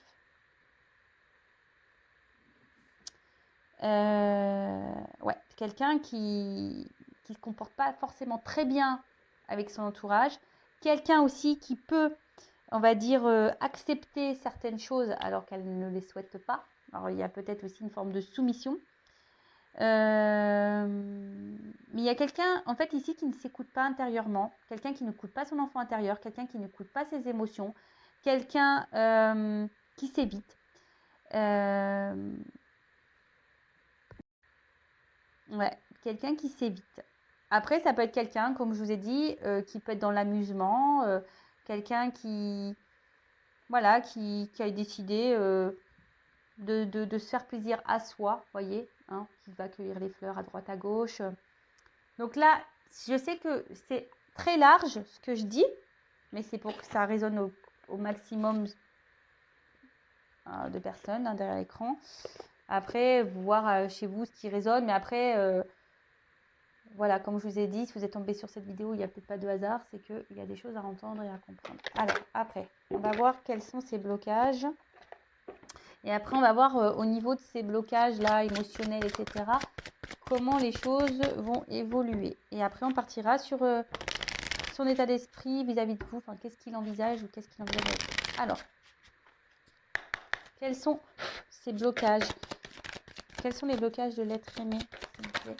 Ouais, quelqu'un qui se comporte pas forcément très bien avec son entourage. Quelqu'un aussi qui peut, on va dire, accepter certaines choses alors qu'elle ne les souhaite pas. Alors, il y a peut-être aussi une forme de soumission. Mais il y a quelqu'un, en fait, ici, qui ne s'écoute pas intérieurement, quelqu'un qui n'écoute pas son enfant intérieur, quelqu'un qui n'écoute pas ses émotions, quelqu'un qui s'évite. Ouais, quelqu'un qui s'évite. Après, ça peut être quelqu'un, comme je vous ai dit, qui peut être dans l'amusement, quelqu'un voilà, qui a décidé de se faire plaisir à soi, voyez, hein, qui va cueillir les fleurs à droite à gauche. Donc là, je sais que c'est très large ce que je dis, mais c'est pour que ça résonne au maximum de personnes, hein, derrière l'écran. Après, voir chez vous ce qui résonne, mais après, voilà, comme je vous ai dit, si vous êtes tombé sur cette vidéo, il n'y a peut-être pas de hasard, c'est qu'il y a des choses à entendre et à comprendre. Alors, après, on va voir quels sont ces blocages. Et après, on va voir au niveau de ces blocages-là, émotionnels, etc., comment les choses vont évoluer. Et après, on partira sur son état d'esprit vis-à-vis de vous. Enfin, qu'est-ce qu'il envisage ou qu'est-ce qu'il envisage. Alors, quels sont ces blocages? Quels sont les blocages de l'être aimé, s'il vous plaît?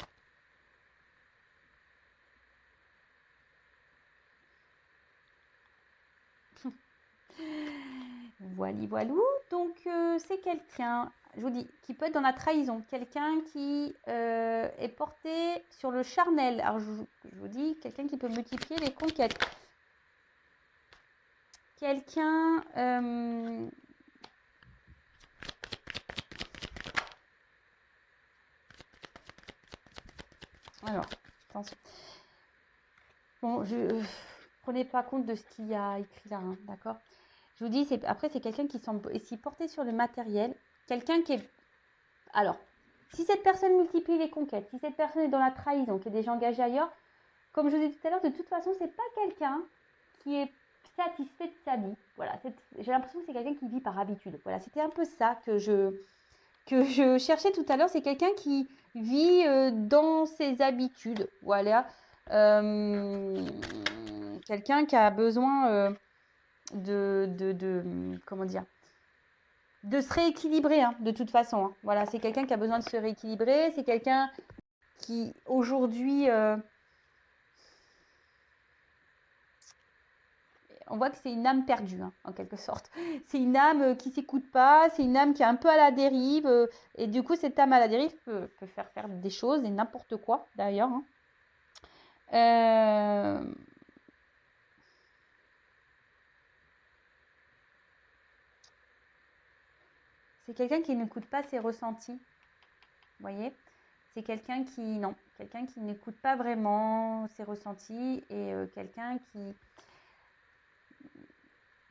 Voilou. Donc, c'est quelqu'un, je vous dis, qui peut être dans la trahison. Quelqu'un qui est porté sur le charnel. Alors, je vous dis, quelqu'un qui peut multiplier les conquêtes. Quelqu'un... alors, attention. Bon, prenez pas compte de ce qu'il y a écrit là, hein, d'accord? Je vous dis, après, c'est quelqu'un qui semble aussi porté sur le matériel. Quelqu'un qui est... Alors, si cette personne multiplie les conquêtes, si cette personne est dans la trahison, qui est déjà engagée ailleurs, comme je vous ai dit tout à l'heure, de toute façon, c'est pas quelqu'un qui est satisfait de sa vie. Voilà, j'ai l'impression que c'est quelqu'un qui vit par habitude. Voilà, c'était un peu ça que je cherchais tout à l'heure. C'est quelqu'un qui vit dans ses habitudes. Voilà. Quelqu'un qui a besoin comment dire, de se rééquilibrer, hein, de toute façon. Hein. Voilà, c'est quelqu'un qui a besoin de se rééquilibrer. C'est quelqu'un qui, aujourd'hui, on voit que c'est une âme perdue, hein, en quelque sorte. C'est une âme qui ne s'écoute pas, c'est une âme qui est un peu à la dérive. Et du coup, cette âme à la dérive peut faire des choses, et n'importe quoi, d'ailleurs. Hein. C'est quelqu'un qui n'écoute pas ses ressentis. Vous voyez ? C'est quelqu'un qui n'écoute pas vraiment ses ressentis et quelqu'un qui,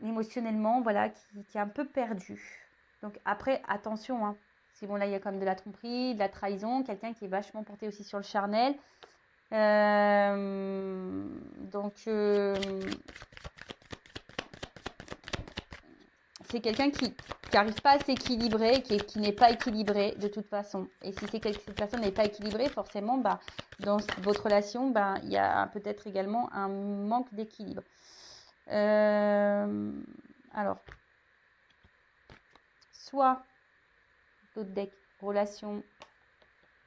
émotionnellement, voilà, qui est un peu perdu. Donc après, attention, hein. C'est bon, là, il y a quand même de la tromperie, de la trahison, quelqu'un qui est vachement porté aussi sur le charnel. C'est quelqu'un qui n'arrive pas à s'équilibrer, qui n'est pas équilibré de toute façon. Et si cette personne n'est pas équilibrée, forcément, dans votre relation, il y a peut-être également un manque d'équilibre. Alors, soit d'autres decks, relation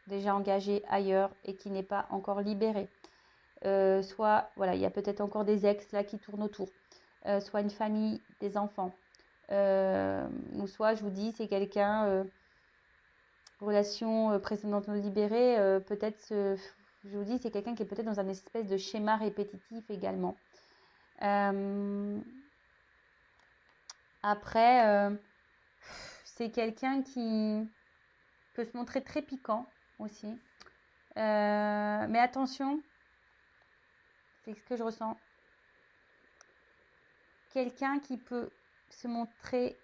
déjà engagée ailleurs et qui n'est pas encore libérée. Soit, voilà, il y a peut-être encore des ex là qui tournent autour. Soit une famille, des enfants. Ou soit, je vous dis, c'est quelqu'un, relation précédente non libérée, peut-être, je vous dis, c'est quelqu'un qui est peut-être dans un espèce de schéma répétitif également. Après, c'est quelqu'un qui peut se montrer très piquant aussi. Mais attention, c'est ce que je ressens. Quelqu'un qui peut se montrer,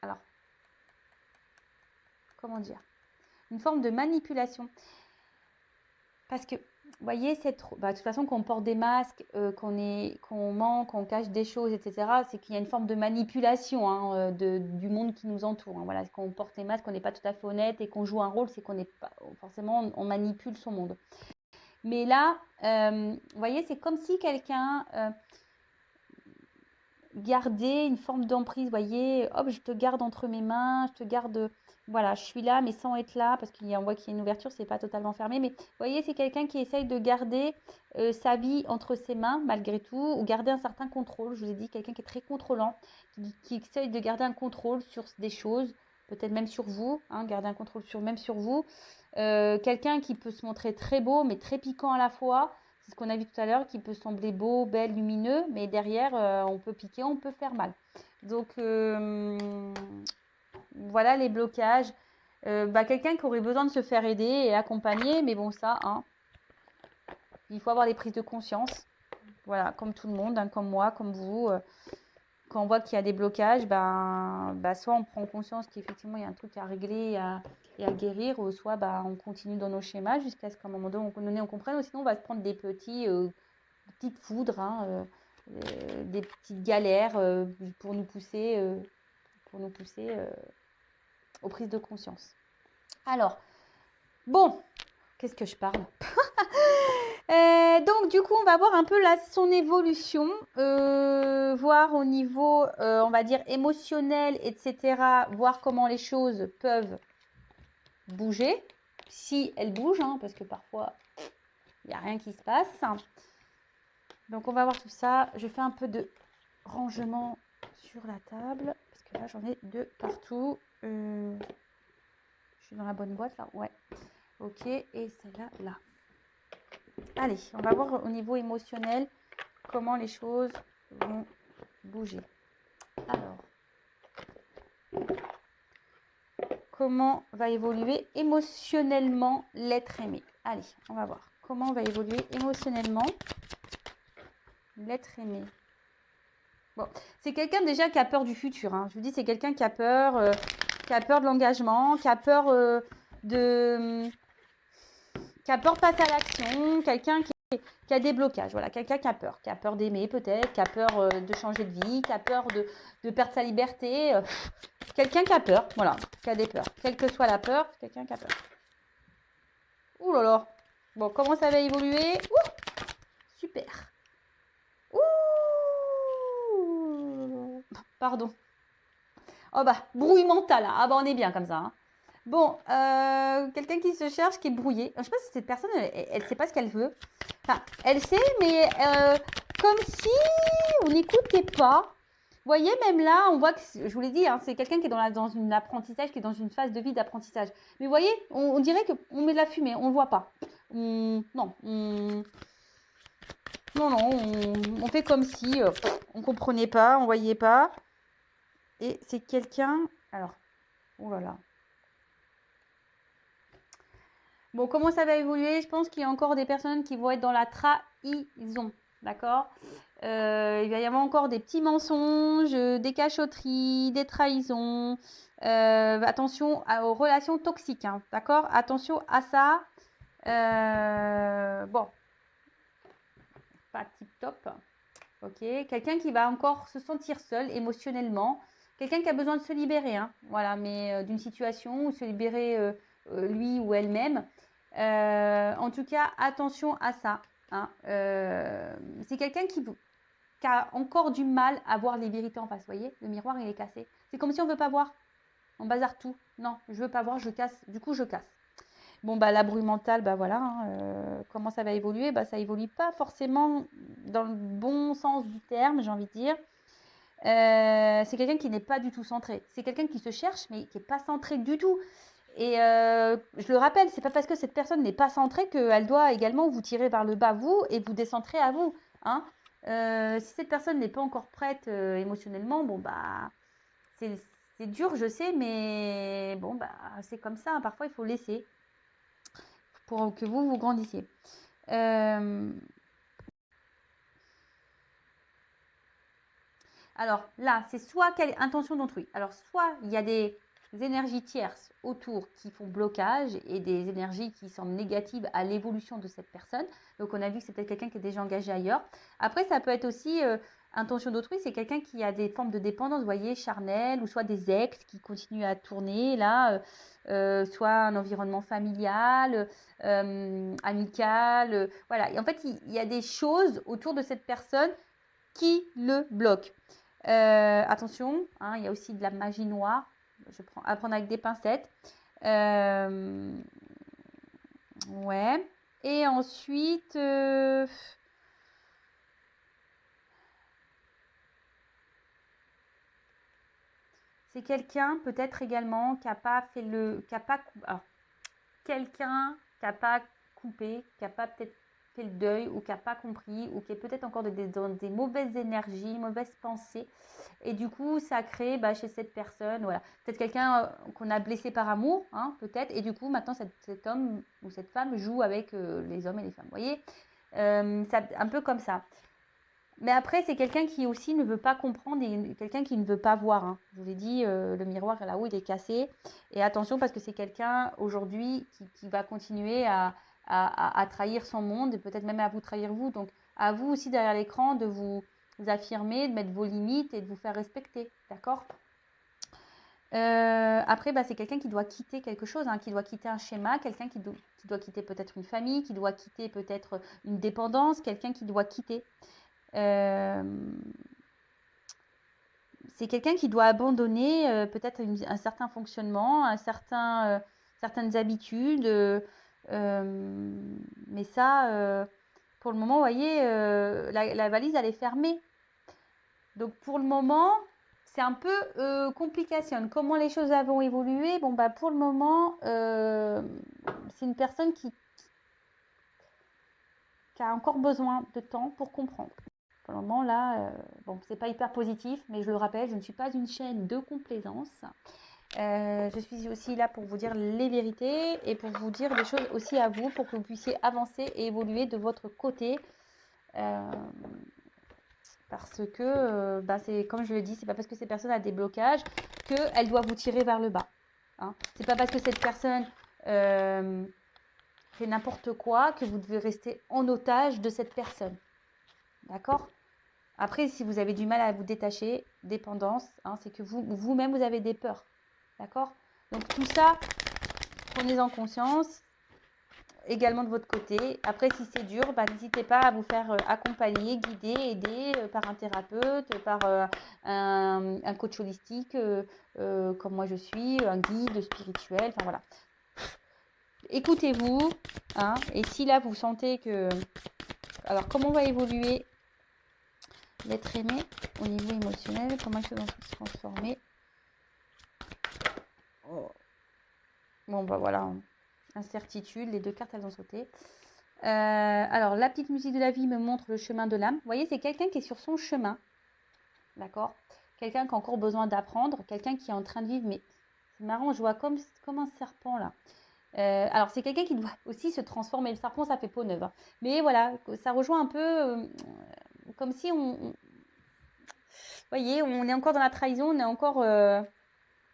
alors, comment dire, une forme de manipulation. Parce que, vous voyez, de toute façon, qu'on porte des masques, qu'on ment, qu'on cache des choses, etc., c'est qu'il y a une forme de manipulation hein, du monde qui nous entoure. Hein. Voilà, qu'on porte les masques, qu'on n'est pas tout à fait honnête et qu'on joue un rôle, c'est qu'on n'est pas, forcément, on manipule son monde. Mais là, vous voyez, c'est comme si quelqu'un gardait une forme d'emprise. Vous voyez, hop, je te garde entre mes mains, je te garde... Voilà, je suis là, mais sans être là, parce qu'on voit qu'il y a une ouverture, c'est pas totalement fermé. Mais vous voyez, c'est quelqu'un qui essaye de garder sa vie entre ses mains, malgré tout, ou garder un certain contrôle. Je vous ai dit, quelqu'un qui est très contrôlant, qui essaye de garder un contrôle sur des choses, peut-être même sur vous, hein, garder un contrôle même sur vous. Quelqu'un qui peut se montrer très beau, mais très piquant à la fois. C'est ce qu'on a vu tout à l'heure, qui peut sembler beau, belle, lumineux, mais derrière, on peut piquer, on peut faire mal. Donc, voilà les blocages. Quelqu'un qui aurait besoin de se faire aider et accompagner, mais bon, ça, hein, il faut avoir des prises de conscience. Voilà, comme tout le monde, hein, comme moi, comme vous. Quand on voit qu'il y a des blocages, soit on prend conscience qu'effectivement, il y a un truc à régler et à guérir, ou soit on continue dans nos schémas jusqu'à ce qu'à un moment donné, on comprenne, ou sinon on va se prendre des petites foudres, hein, des petites galères pour nous pousser aux prises de conscience. Alors, bon, qu'est-ce que je parle donc du coup on va voir un peu là son évolution, voir au niveau on va dire émotionnel, etc., voir comment les choses peuvent bouger, si elles bougent, hein, parce que parfois il n'y a rien qui se passe. Donc on va voir tout ça. Je fais un peu de rangement sur la table, parce que là j'en ai de partout. Je suis dans la bonne boîte là, ouais, ok, et celle-là là. Allez, on va voir au niveau émotionnel comment les choses vont bouger. Alors, comment va évoluer émotionnellement l'être aimé? Allez, on va voir comment va évoluer émotionnellement l'être aimé. Bon, c'est quelqu'un déjà qui a peur du futur. Hein. Je vous dis, c'est quelqu'un qui a peur de l'engagement, qui a peur de passer à l'action, quelqu'un qui a des blocages, voilà, quelqu'un qui a peur d'aimer peut-être, qui a peur de changer de vie, qui a peur de perdre sa liberté, quelqu'un qui a peur, voilà, qui a des peurs, quelle que soit la peur, quelqu'un qui a peur. Ouh là là, bon, comment ça va évoluer? Ouh, super. Ouh, pardon. Oh bruit mental, hein. Ah on est bien comme ça, hein. Bon, quelqu'un qui se cherche, qui est brouillé. Je ne sais pas si cette personne, elle ne sait pas ce qu'elle veut. Enfin, elle sait, mais comme si vous n'écoutez pas. Vous voyez, même là, on voit que, je vous l'ai dit, hein, c'est quelqu'un qui est dans un apprentissage, qui est dans une phase de vie d'apprentissage. Mais vous voyez, on dirait qu'on met de la fumée, on ne voit pas. Non, on fait comme si on ne comprenait pas, on ne voyait pas. Et c'est quelqu'un... Alors, oh là là. Bon, comment ça va évoluer? Je pense qu'il y a encore des personnes qui vont être dans la trahison, d'accord? Il va y avoir encore des petits mensonges, des cachotteries, des trahisons. Attention aux relations toxiques, hein, d'accord? Attention à ça. Bon, pas tip-top. Ok, quelqu'un qui va encore se sentir seul émotionnellement. Quelqu'un qui a besoin de se libérer, hein, voilà, mais d'une situation ou se libérer lui ou elle-même. En tout cas, attention à ça. Hein. C'est quelqu'un qui a encore du mal à voir les vérités en face. Vous voyez, le miroir, il est cassé. C'est comme si on ne veut pas voir. On bazarde tout. Non, je ne veux pas voir, je casse. Du coup, je casse. Bon, bah, la bruit mentale, bah voilà. Hein, comment ça va évoluer? Bah, ça évolue pas forcément dans le bon sens du terme, j'ai envie de dire. C'est quelqu'un qui n'est pas du tout centré. C'est quelqu'un qui se cherche, mais qui n'est pas centré du tout. Et je le rappelle, c'est pas parce que cette personne n'est pas centrée qu'elle doit également vous tirer vers le bas, vous, et vous décentrer à vous. Hein. Si cette personne n'est pas encore prête émotionnellement, bon, bah, c'est dur, je sais, mais bon, bah, c'est comme ça. Hein. Parfois, il faut laisser pour que vous grandissiez. Alors là, c'est soit quelle intention d'autrui. Alors soit il y a des énergies tierces autour qui font blocage et des énergies qui semblent négatives à l'évolution de cette personne. Donc on a vu que c'est peut-être quelqu'un qui est déjà engagé ailleurs. Après, ça peut être aussi intention d'autrui, c'est quelqu'un qui a des formes de dépendance, vous voyez, charnelle, ou soit des ex qui continuent à tourner là, soit un environnement familial, amical, voilà. Et en fait, il y a des choses autour de cette personne qui le bloquent. Attention, hein, il y a aussi de la magie noire. Je prends à prendre avec des pincettes. Ouais. Et ensuite, c'est quelqu'un peut-être également qui n'a pas fait quelqu'un qui n'a pas coupé, qui n'a pas peut-être fait le deuil ou qui n'a pas compris ou qui est peut-être encore dans des mauvaises énergies, mauvaises pensées. Et du coup, ça crée chez cette personne, voilà, peut-être quelqu'un qu'on a blessé par amour, hein, peut-être. Et du coup, maintenant, cet homme ou cette femme joue avec les hommes et les femmes. Vous voyez, c'est un peu comme ça. Mais après, c'est quelqu'un qui aussi ne veut pas comprendre et quelqu'un qui ne veut pas voir. Hein. Je vous l'ai dit, le miroir là-haut, il est cassé. Et attention parce que c'est quelqu'un aujourd'hui qui va continuer à trahir son monde et peut-être même à vous trahir vous. Donc à vous aussi derrière l'écran de vous affirmer, de mettre vos limites et de vous faire respecter. D'accord ? Après, c'est quelqu'un qui doit quitter quelque chose, hein, qui doit quitter un schéma, quelqu'un qui doit quitter peut-être une famille, qui doit quitter peut-être une dépendance, quelqu'un qui doit quitter. C'est quelqu'un qui doit abandonner peut-être un certain fonctionnement, certaines habitudes. Mais ça, pour le moment, vous voyez, la valise, elle est fermée. Donc, pour le moment, c'est un peu complication. Comment les choses vont évoluer? Bon, pour le moment, c'est une personne qui a encore besoin de temps pour comprendre. Pour le moment, là, c'est pas hyper positif, mais je le rappelle, je ne suis pas une chaîne de complaisance. Je suis aussi là pour vous dire les vérités et pour vous dire des choses aussi à vous, pour que vous puissiez avancer et évoluer de votre côté. Parce que, c'est comme je le dis, c'est pas parce que cette personne a des blocages qu'elle doit vous tirer vers le bas. Hein. C'est pas parce que cette personne fait n'importe quoi que vous devez rester en otage de cette personne. D'accord ? Après, si vous avez du mal à vous détacher, dépendance, hein, c'est que vous-même, vous avez des peurs. D'accord? Donc, tout ça, prenez-en conscience, également de votre côté. Après, si c'est dur, n'hésitez pas à vous faire accompagner, guider, aider par un thérapeute, par un coach holistique, comme moi je suis, un guide spirituel, enfin voilà. Écoutez-vous, hein, et si là, vous sentez que... Alors, comment va évoluer L'être aimé au niveau émotionnel, comment ils vont se transformer. Oh. Bon, bah voilà. Incertitude, les deux cartes, elles ont sauté. Alors, la petite musique de la vie me montre le chemin de l'âme. Vous voyez, c'est quelqu'un qui est sur son chemin. D'accord? Quelqu'un qui a encore besoin d'apprendre. Quelqu'un qui est en train de vivre. Mais c'est marrant, je vois comme un serpent, là. Alors, c'est quelqu'un qui doit aussi se transformer. Le serpent, ça fait peau neuve. Hein. Mais voilà, ça rejoint un peu comme si vous voyez, on est encore dans la trahison, on est encore...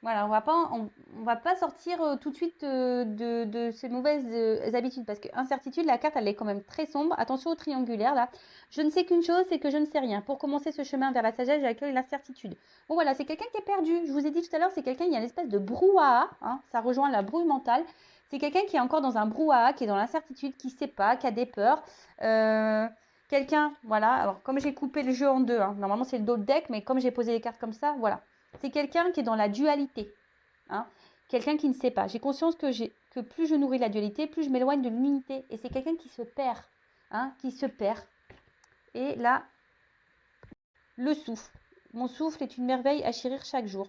voilà, on va pas sortir tout de suite de ces mauvaises habitudes. Parce que incertitude, la carte, elle est quand même très sombre. Attention au triangulaire, là. Je ne sais qu'une chose, c'est que je ne sais rien. Pour commencer ce chemin vers la sagesse, j'accueille l'incertitude. Bon, voilà, c'est quelqu'un qui est perdu. Je vous ai dit tout à l'heure, c'est quelqu'un, il y a une espèce de brouhaha. Hein, ça rejoint la brouille mentale. C'est quelqu'un qui est encore dans un brouhaha, qui est dans l'incertitude, qui ne sait pas, qui a des peurs. Quelqu'un, voilà, alors comme j'ai coupé le jeu en deux, hein, normalement c'est le dos de deck, mais comme j'ai posé les cartes comme ça, voilà. C'est quelqu'un qui est dans la dualité, hein, quelqu'un qui ne sait pas. J'ai conscience que plus je nourris la dualité, plus je m'éloigne de l'unité. Et c'est quelqu'un qui se perd, hein, qui se perd. Et là, le souffle. Mon souffle est une merveille à chérir chaque jour.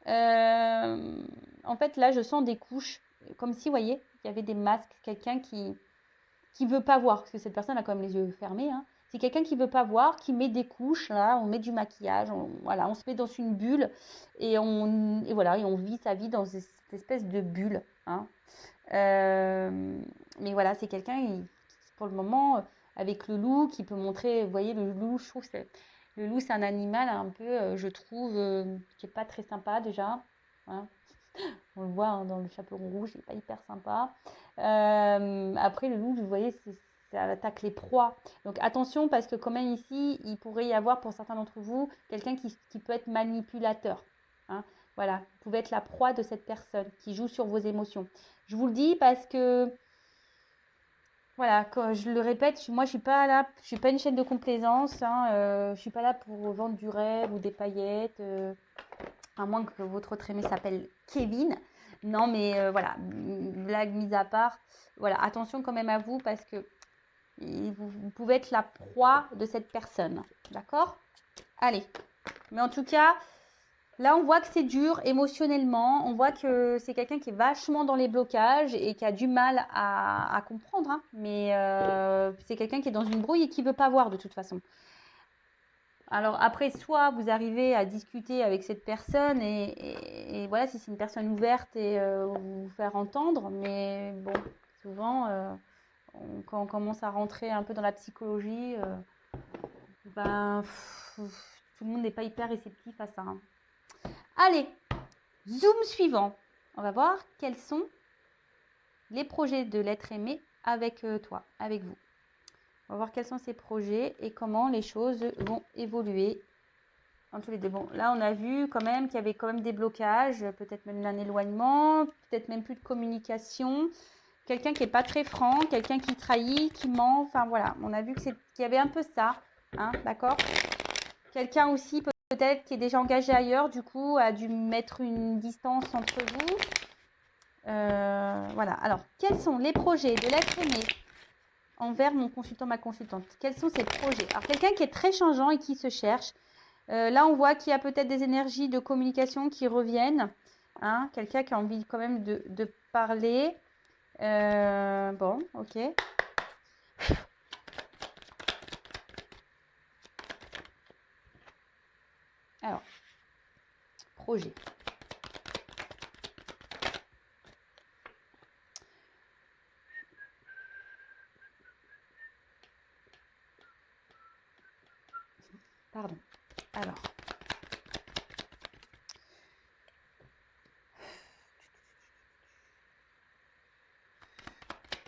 En fait, là, je sens des couches, comme si, vous voyez, il y avait des masques, quelqu'un qui veut pas voir, parce que cette personne a quand même les yeux fermés. Hein. C'est quelqu'un qui veut pas voir, qui met des couches, là, on met du maquillage, voilà, on se met dans une bulle et voilà, et on vit sa vie dans cette espèce de bulle. Hein. Mais voilà, c'est quelqu'un qui, pour le moment, avec le loup, qui peut montrer, vous voyez, le loup, je trouve, le loup, c'est un animal un peu, je trouve, qui est pas très sympa déjà. Hein. On le voit hein, dans le chaperon rouge, il n'est pas hyper sympa. Après, le loup, vous voyez, ça attaque les proies. Donc attention, parce que quand même ici, il pourrait y avoir pour certains d'entre vous quelqu'un qui peut être manipulateur. Hein. Voilà, vous pouvez être la proie de cette personne qui joue sur vos émotions. Je vous le dis parce que, voilà, quand je le répète, moi je suis pas là, je suis pas une chaîne de complaisance. Hein, je suis pas là pour vendre du rêve ou des paillettes. À moins que votre autre aimé s'appelle Kevin. Non, mais voilà, blague mise à part. Voilà, attention quand même à vous parce que vous pouvez être la proie de cette personne. D'accord? Allez. Mais en tout cas, là, on voit que c'est dur émotionnellement. On voit que c'est quelqu'un qui est vachement dans les blocages et qui a du mal à comprendre. Hein. Mais c'est quelqu'un qui est dans une brouille et qui ne veut pas voir de toute façon. Alors après, soit vous arrivez à discuter avec cette personne et voilà, si c'est une personne ouverte et vous faire entendre, mais bon, souvent, quand on commence à rentrer un peu dans la psychologie, tout le monde n'est pas hyper réceptif à ça. Hein. Allez, zoom suivant. On va voir quels sont les projets de l'être aimé avec toi, avec vous. On va voir quels sont ces projets et comment les choses vont évoluer. En tous les deux. Bon, là, on a vu quand même qu'il y avait quand même des blocages, peut-être même un éloignement, peut-être même plus de communication. Quelqu'un qui n'est pas très franc, quelqu'un qui trahit, qui ment. Enfin, voilà, on a vu qu'il y avait un peu ça. Hein, d'accord? Quelqu'un aussi, peut-être, qui est déjà engagé ailleurs, du coup, a dû mettre une distance entre vous. Voilà. Alors, quels sont les projets de l'être aimé envers mon consultant, ma consultante? Quels sont ces projets? Alors, quelqu'un qui est très changeant et qui se cherche. Là, on voit qu'il y a peut-être des énergies de communication qui reviennent. Hein, quelqu'un qui a envie quand même de parler. Bon, ok. Alors, projet. Pardon. Alors.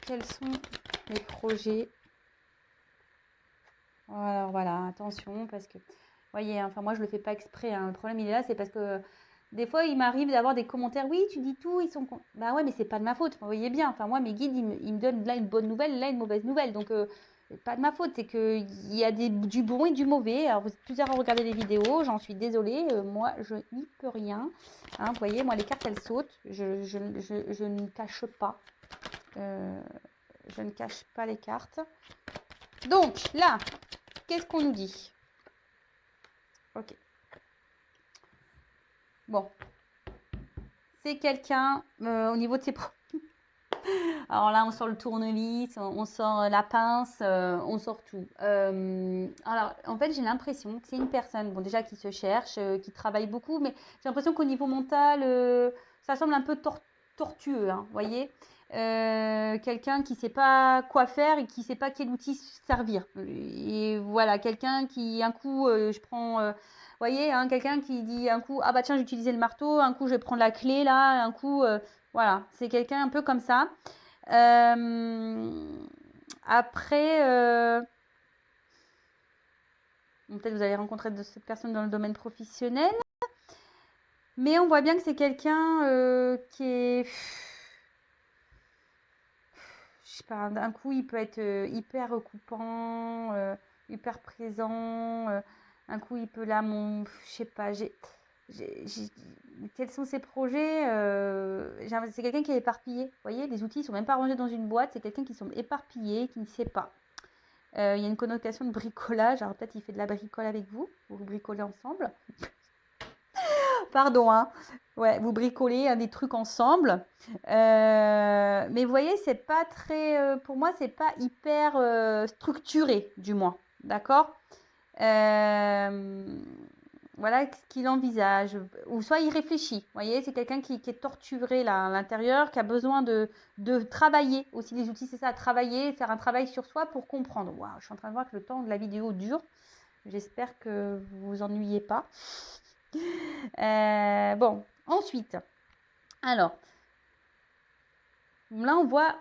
Quels sont les projets? Alors voilà, attention parce que, voyez, enfin moi je le fais pas exprès. Hein. Le problème il est là, c'est parce que des fois il m'arrive d'avoir des commentaires. Oui, tu dis tout, ils sont. Bah ouais, mais c'est pas de ma faute. Enfin, vous voyez bien. Enfin moi mes guides ils me donnent là une bonne nouvelle, là une mauvaise nouvelle. Donc pas de ma faute, c'est que il y a du bon et du mauvais. Alors vous êtes plusieurs à regarder les vidéos. J'en suis désolée. Moi je n'y peux rien. Hein, vous voyez, moi les cartes elles sautent. Je ne cache pas. Je ne cache pas les cartes. Donc là, qu'est-ce qu'on nous dit? Ok. Bon. C'est quelqu'un au niveau de ses... Alors là, on sort le tournevis, on sort la pince, on sort tout. Alors, en fait, j'ai l'impression que c'est une personne, bon, déjà qui se cherche, qui travaille beaucoup, mais j'ai l'impression qu'au niveau mental, ça semble un peu tortueux, hein, vous voyez. Quelqu'un qui ne sait pas quoi faire et qui ne sait pas quel outil se servir. Et voilà, quelqu'un qui, un coup, je prends... vous voyez, hein, quelqu'un qui dit un coup, ah bah tiens, j'ai utilisé le marteau, un coup, je vais prendre la clé là, un coup, voilà, c'est quelqu'un un peu comme ça. Euh, après, bon, peut-être vous allez rencontrer de cette personne dans le domaine professionnel, mais on voit bien que c'est quelqu'un qui est, je sais pas, d'un coup il peut être hyper recoupant, hyper présent, un coup il peut là, je sais pas, j'ai- quels sont ses projets c'est quelqu'un qui est éparpillé, vous voyez, les outils ils sont même pas rangés dans une boîte, c'est quelqu'un qui semble éparpillé, qui ne sait pas. Il y a une connotation de bricolage. Alors peut-être il fait de la bricole avec vous. Vous bricolez ensemble. Pardon, hein. Ouais, vous bricolez des trucs ensemble. Mais vous voyez, c'est pas très... pour moi, c'est pas hyper structuré, du moins. D'accord. Voilà ce qu'il envisage. Ou soit il réfléchit. Vous voyez, c'est quelqu'un qui est torturé là, à l'intérieur, qui a besoin de travailler. Aussi, les outils, c'est ça, travailler, faire un travail sur soi pour comprendre. Waouh, je suis en train de voir que le temps de la vidéo dure. J'espère que vous vous ennuyez pas. Bon, ensuite, alors, là, on voit...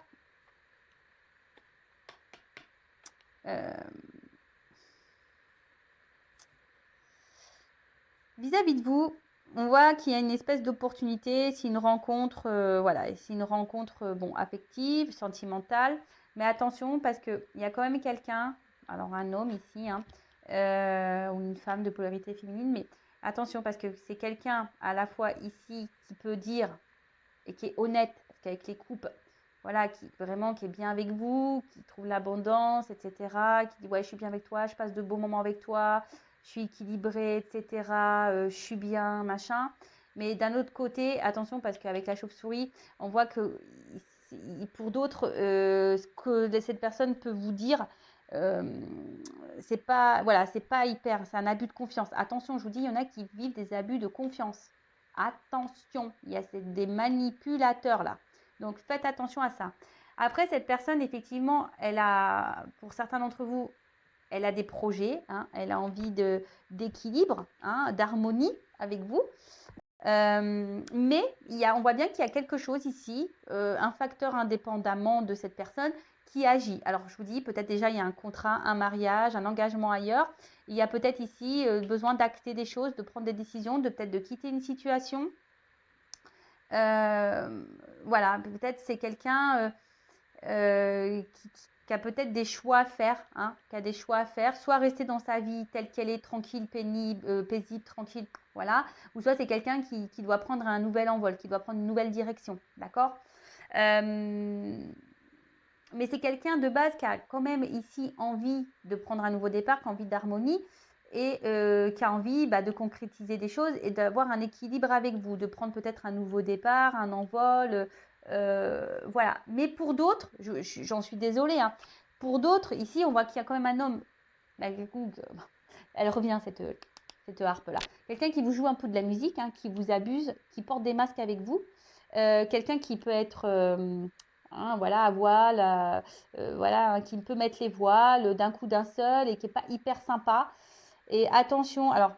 vis-à-vis de vous, on voit qu'il y a une espèce d'opportunité, c'est une rencontre, voilà, c'est une rencontre, bon, affective, sentimentale, mais attention parce qu'il y a quand même quelqu'un, alors un homme ici, hein, ou une femme de polarité féminine, mais attention parce que c'est quelqu'un à la fois ici qui peut dire et qui est honnête, parce qu'avec les coupes, voilà, qui vraiment qui est bien avec vous, qui trouve l'abondance, etc., qui dit ouais, je suis bien avec toi, je passe de beaux moments avec toi, je suis équilibrée, etc., je suis bien, machin. Mais d'un autre côté, attention, parce qu'avec la chauve-souris, on voit que pour d'autres, ce que cette personne peut vous dire, euh, c'est pas, voilà, c'est pas hyper, c'est un abus de confiance. Attention, je vous dis, il y en a qui vivent des abus de confiance. Attention, il y a des manipulateurs là. Donc faites attention à ça. Après, cette personne, effectivement, elle a, pour certains d'entre vous, elle a des projets, hein, elle a envie d'équilibre, hein, d'harmonie avec vous. Mais on voit bien qu'il y a quelque chose ici, un facteur indépendamment de cette personne qui agit. Alors je vous dis, peut-être déjà il y a un contrat, un mariage, un engagement ailleurs. Il y a peut-être ici besoin d'acter des choses, de prendre des décisions, de peut-être de quitter une situation. Voilà, peut-être c'est quelqu'un qui a peut-être des choix à faire, hein, qui a des choix à faire, soit rester dans sa vie telle qu'elle est, tranquille, pénible, paisible, tranquille, voilà, ou soit c'est quelqu'un qui doit prendre un nouvel envol, qui doit prendre une nouvelle direction, d'accord. Mais c'est quelqu'un de base qui a quand même ici envie de prendre un nouveau départ, qui a envie d'harmonie et qui a envie de concrétiser des choses et d'avoir un équilibre avec vous, de prendre peut-être un nouveau départ, un envol, voilà. Mais pour d'autres, j'en suis désolée, hein, pour d'autres, ici, on voit qu'il y a quand même un homme, malgré tout, elle revient cette harpe-là. Quelqu'un qui vous joue un peu de la musique, hein, qui vous abuse, qui porte des masques avec vous. Quelqu'un qui peut être hein, voilà, à voile, voilà, hein, qui peut mettre les voiles d'un coup d'un seul et qui n'est pas hyper sympa. Et attention, alors,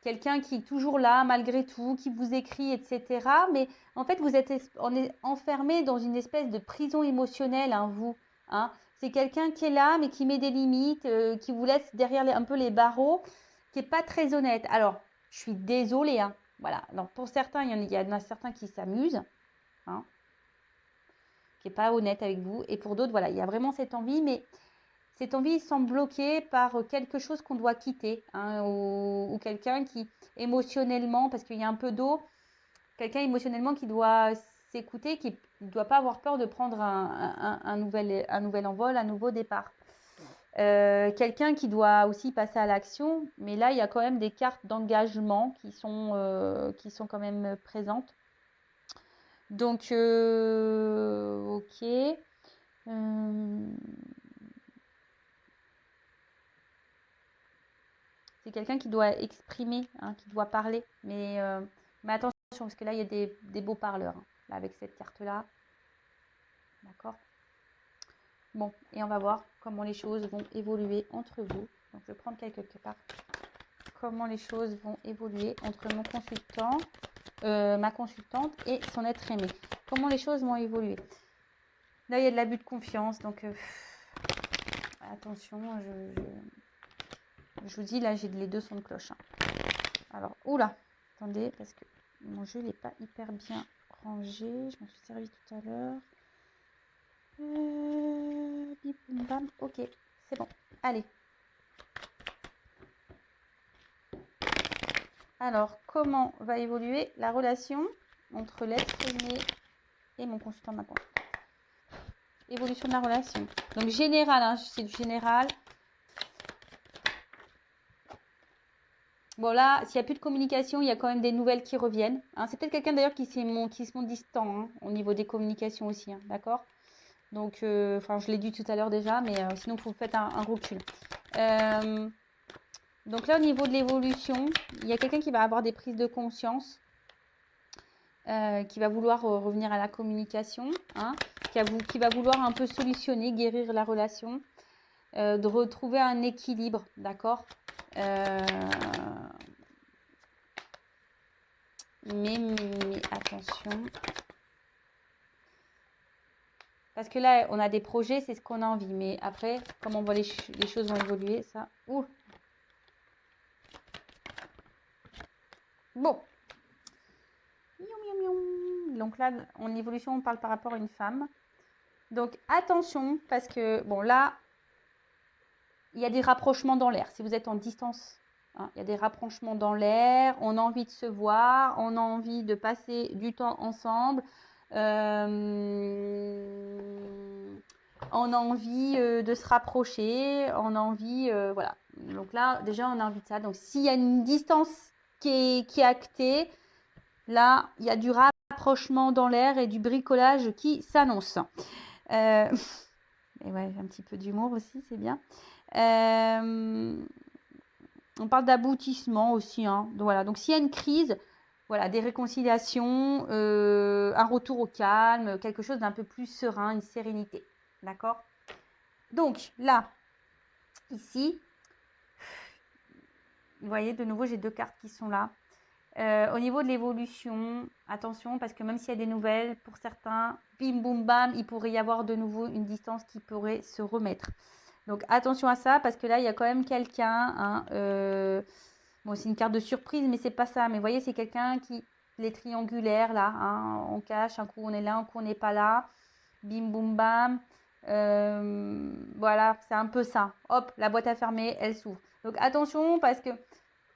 quelqu'un qui est toujours là malgré tout, qui vous écrit, etc. Mais en fait, vous êtes enfermé dans une espèce de prison émotionnelle, hein, vous. Hein. C'est quelqu'un qui est là, mais qui met des limites, qui vous laisse derrière un peu les barreaux, qui n'est pas très honnête. Alors, je suis désolée. Hein. Voilà. Alors, pour certains, il y en a certains qui s'amusent, hein, qui n'est pas honnête avec vous. Et pour d'autres, voilà, il y a vraiment cette envie, mais cette envie semble bloquée par quelque chose qu'on doit quitter, hein, ou quelqu'un qui émotionnellement, parce qu'il y a un peu d'eau, quelqu'un émotionnellement qui doit s'écouter, qui ne doit pas avoir peur de prendre un nouvel envol, un nouveau départ. Quelqu'un qui doit aussi passer à l'action, mais là, il y a quand même des cartes d'engagement qui sont quand même présentes. Donc, ok. C'est quelqu'un qui doit exprimer, hein, qui doit parler. Mais attention, parce que là, il y a des beaux parleurs, hein, là, avec cette carte-là. D'accord. Bon, et on va voir comment les choses vont évoluer entre vous. Donc, je vais prendre quelque part. Comment les choses vont évoluer entre mon consultant, ma consultante et son être aimé. Comment les choses vont évoluer. Là, il y a de l'abus de confiance. Donc, attention, je vous dis, là, j'ai les deux sons de cloche. Hein. Alors, oula, attendez, parce que mon jeu n'est pas hyper bien rangé. Je m'en suis servi tout à l'heure. Bim, boum, bam. Ok, c'est bon. Allez. Alors, comment va évoluer la relation entre l'être aimé et mon consultant maintenant? Évolution de la relation. Donc, général, hein, c'est du général. Bon, là, s'il n'y a plus de communication, il y a quand même des nouvelles qui reviennent. Hein. C'est peut-être quelqu'un d'ailleurs qui se montre distant hein, au niveau des communications aussi. Hein, d'accord? Donc, je l'ai dit tout à l'heure déjà, mais sinon, il faut faire un recul. Donc là, au niveau de l'évolution, il y a quelqu'un qui va avoir des prises de conscience, qui va vouloir revenir à la communication, hein, qui va vouloir un peu solutionner, guérir la relation, de retrouver un équilibre, d'accord mais attention. Parce que là, on a des projets, c'est ce qu'on a envie. Mais après, comment on voit les choses vont évoluer, ça... Ouh. Bon. Donc là, en évolution, on parle par rapport à une femme. Donc, attention, parce que, bon, là, il y a des rapprochements dans l'air. Si vous êtes en distance, hein, il y a des rapprochements dans l'air. On a envie de se voir. On a envie de passer du temps ensemble. On a envie de se rapprocher. On a envie, voilà. Donc là, déjà, on a envie de ça. Donc, s'il y a une distance qui est actée, là, il y a du rapprochement dans l'air et du bricolage qui s'annonce. Et ouais, un petit peu d'humour aussi, c'est bien. On parle d'aboutissement aussi. Hein. Donc, voilà. Donc, s'il y a une crise, voilà, des réconciliations, un retour au calme, quelque chose d'un peu plus serein, une sérénité. D'accord? Donc, là, ici, vous voyez, de nouveau, j'ai deux cartes qui sont là. Au niveau de l'évolution, attention, parce que même s'il y a des nouvelles, pour certains, bim, boum, bam, il pourrait y avoir de nouveau une distance qui pourrait se remettre. Donc, attention à ça, parce que là, il y a quand même quelqu'un, hein, bon, c'est une carte de surprise, mais c'est pas ça. Mais vous voyez, c'est quelqu'un qui, les triangulaires, là, hein, on cache, un coup on est là, un coup on n'est pas là, bim, boum, bam. Voilà, c'est un peu ça. Hop, la boîte à fermer, elle s'ouvre. Donc, attention, parce que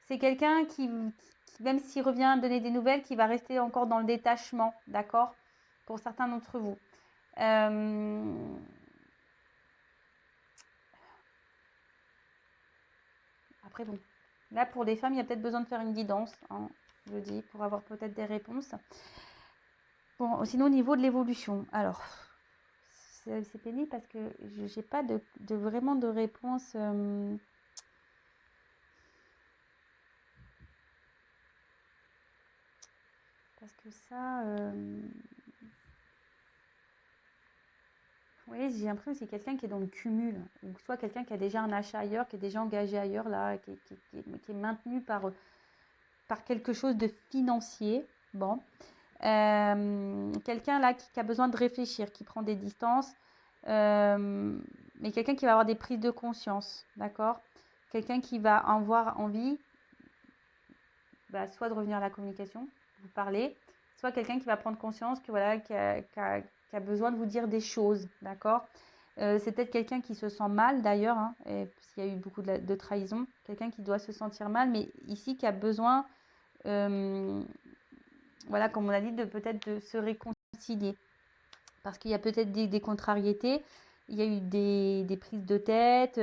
c'est quelqu'un qui même s'il revient donner des nouvelles, qui va rester encore dans le détachement, d'accord? Pour certains d'entre vous. Après, bon, là, pour les femmes, il y a peut-être besoin de faire une guidance, hein, je dis, pour avoir peut-être des réponses. Bon, sinon, au niveau de l'évolution, alors, c'est pénible parce que je n'ai pas vraiment de réponse... parce que ça... oui, j'ai l'impression que c'est quelqu'un qui est dans le cumul. Donc, soit quelqu'un qui a déjà un achat ailleurs, qui est déjà engagé ailleurs, là, qui est maintenu par quelque chose de financier. Bon. Quelqu'un là qui a besoin de réfléchir, qui prend des distances. Mais quelqu'un qui va avoir des prises de conscience. D'accord? Quelqu'un qui va avoir envie, soit de revenir à la communication, vous parler, soit quelqu'un qui va prendre conscience que voilà, qui a besoin de vous dire des choses, d'accord? C'est peut-être quelqu'un qui se sent mal d'ailleurs, hein, parce qu'il y a eu beaucoup de trahison, quelqu'un qui doit se sentir mal, mais ici qui a besoin, voilà, comme on a dit, peut-être de se réconcilier, parce qu'il y a peut-être des contrariétés, il y a eu des prises de tête.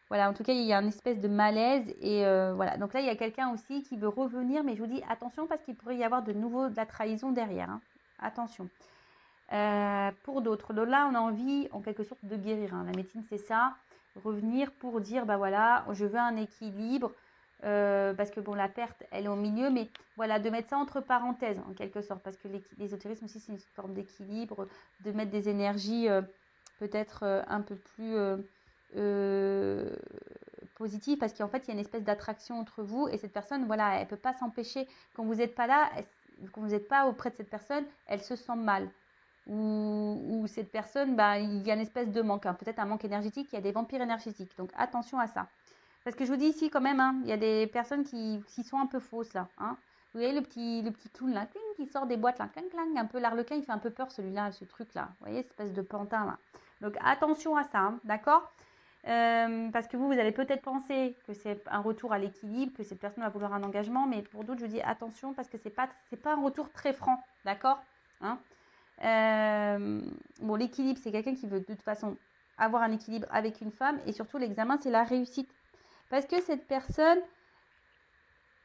Voilà, en tout cas, il y a une espèce de malaise. Et voilà, donc là, il y a quelqu'un aussi qui veut revenir. Mais je vous dis, attention, parce qu'il pourrait y avoir de nouveau de la trahison derrière. Hein. Attention. Pour d'autres, donc là, on a envie, en quelque sorte, de guérir. Hein. La médecine, c'est ça. Revenir pour dire, bah voilà, je veux un équilibre. Parce que bon, la perte, elle est au milieu, mais voilà, de mettre ça entre parenthèses, en quelque sorte, parce que l'ésotérisme aussi, c'est une forme d'équilibre, de mettre des énergies peut-être un peu plus positives, parce qu'en fait, il y a une espèce d'attraction entre vous, et cette personne, voilà, elle ne peut pas s'empêcher, quand vous n'êtes pas là, quand vous n'êtes pas auprès de cette personne, elle se sent mal. Ou cette personne, bah, il y a une espèce de manque, hein, peut-être un manque énergétique, il y a des vampires énergétiques, donc attention à ça. Parce que je vous dis ici quand même, hein, il y a des personnes qui sont un peu fausses là. Hein. Vous voyez le petit clown là, cling, qui sort des boîtes là, clang, clang, un peu l'arlequin, il fait un peu peur celui-là, ce truc là. Vous voyez, cette espèce de pantin là. Donc attention à ça, hein, d'accord. Parce que vous allez peut-être penser que c'est un retour à l'équilibre, que cette personne va vouloir un engagement, mais pour d'autres, je vous dis attention parce que c'est pas un retour très franc, d'accord, hein. Bon, l'équilibre, c'est quelqu'un qui veut de toute façon avoir un équilibre avec une femme, et surtout l'examen, c'est la réussite. Parce que cette personne,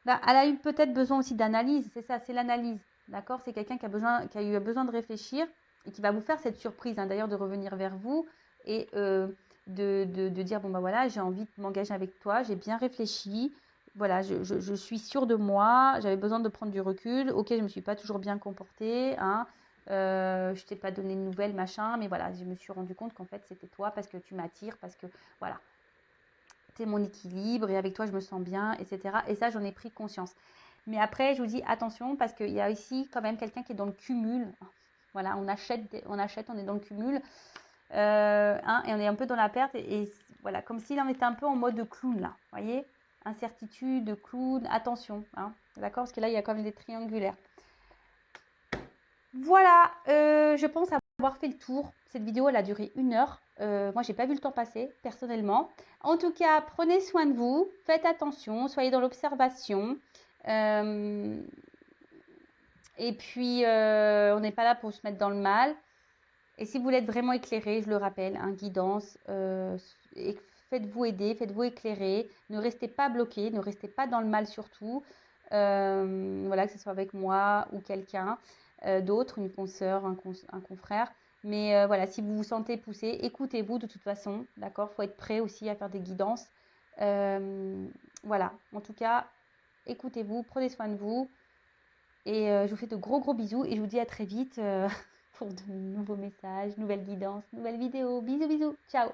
bah, elle a eu peut-être besoin aussi d'analyse, c'est ça, c'est l'analyse, d'accord. C'est quelqu'un qui a eu besoin de réfléchir et qui va vous faire cette surprise, hein, d'ailleurs, de revenir vers vous et de dire, bon, bah voilà, j'ai envie de m'engager avec toi, j'ai bien réfléchi, voilà, je suis sûre de moi, j'avais besoin de prendre du recul, ok, je ne me suis pas toujours bien comportée, hein, je t'ai pas donné de nouvelles, machin, mais voilà, je me suis rendu compte qu'en fait, c'était toi parce que tu m'attires, parce que, voilà, c'est mon équilibre et avec toi je me sens bien, etc. Et ça, j'en ai pris conscience. Mais après, je vous dis attention parce qu'il y a ici quand même quelqu'un qui est dans le cumul. Voilà, on achète, on est dans le cumul, hein, et on est un peu dans la perte. Et voilà, comme s'il en était un peu en mode clown là, vous voyez, incertitude, clown, attention, hein, d'accord, parce que là, il y a quand même des triangulaires. Voilà, je pense avoir fait le tour. Cette vidéo, elle a duré 1 heure. Moi, j'ai pas vu le temps passer, personnellement. En tout cas, prenez soin de vous, faites attention, soyez dans l'observation. Et puis, on n'est pas là pour se mettre dans le mal. Et si vous voulez être vraiment éclairé, je le rappelle, hein, guidance, faites-vous aider, faites-vous éclairer. Ne restez pas bloqué, ne restez pas dans le mal surtout. Voilà, que ce soit avec moi ou quelqu'un d'autre, une consoeur, un confrère. Mais voilà, si vous vous sentez poussé, écoutez-vous de toute façon, d'accord. Il faut être prêt aussi à faire des guidances. Voilà, en tout cas, écoutez-vous, prenez soin de vous. Et je vous fais de gros gros bisous et je vous dis à très vite pour de nouveaux messages, nouvelles guidances, nouvelles vidéos. Bisous bisous, ciao.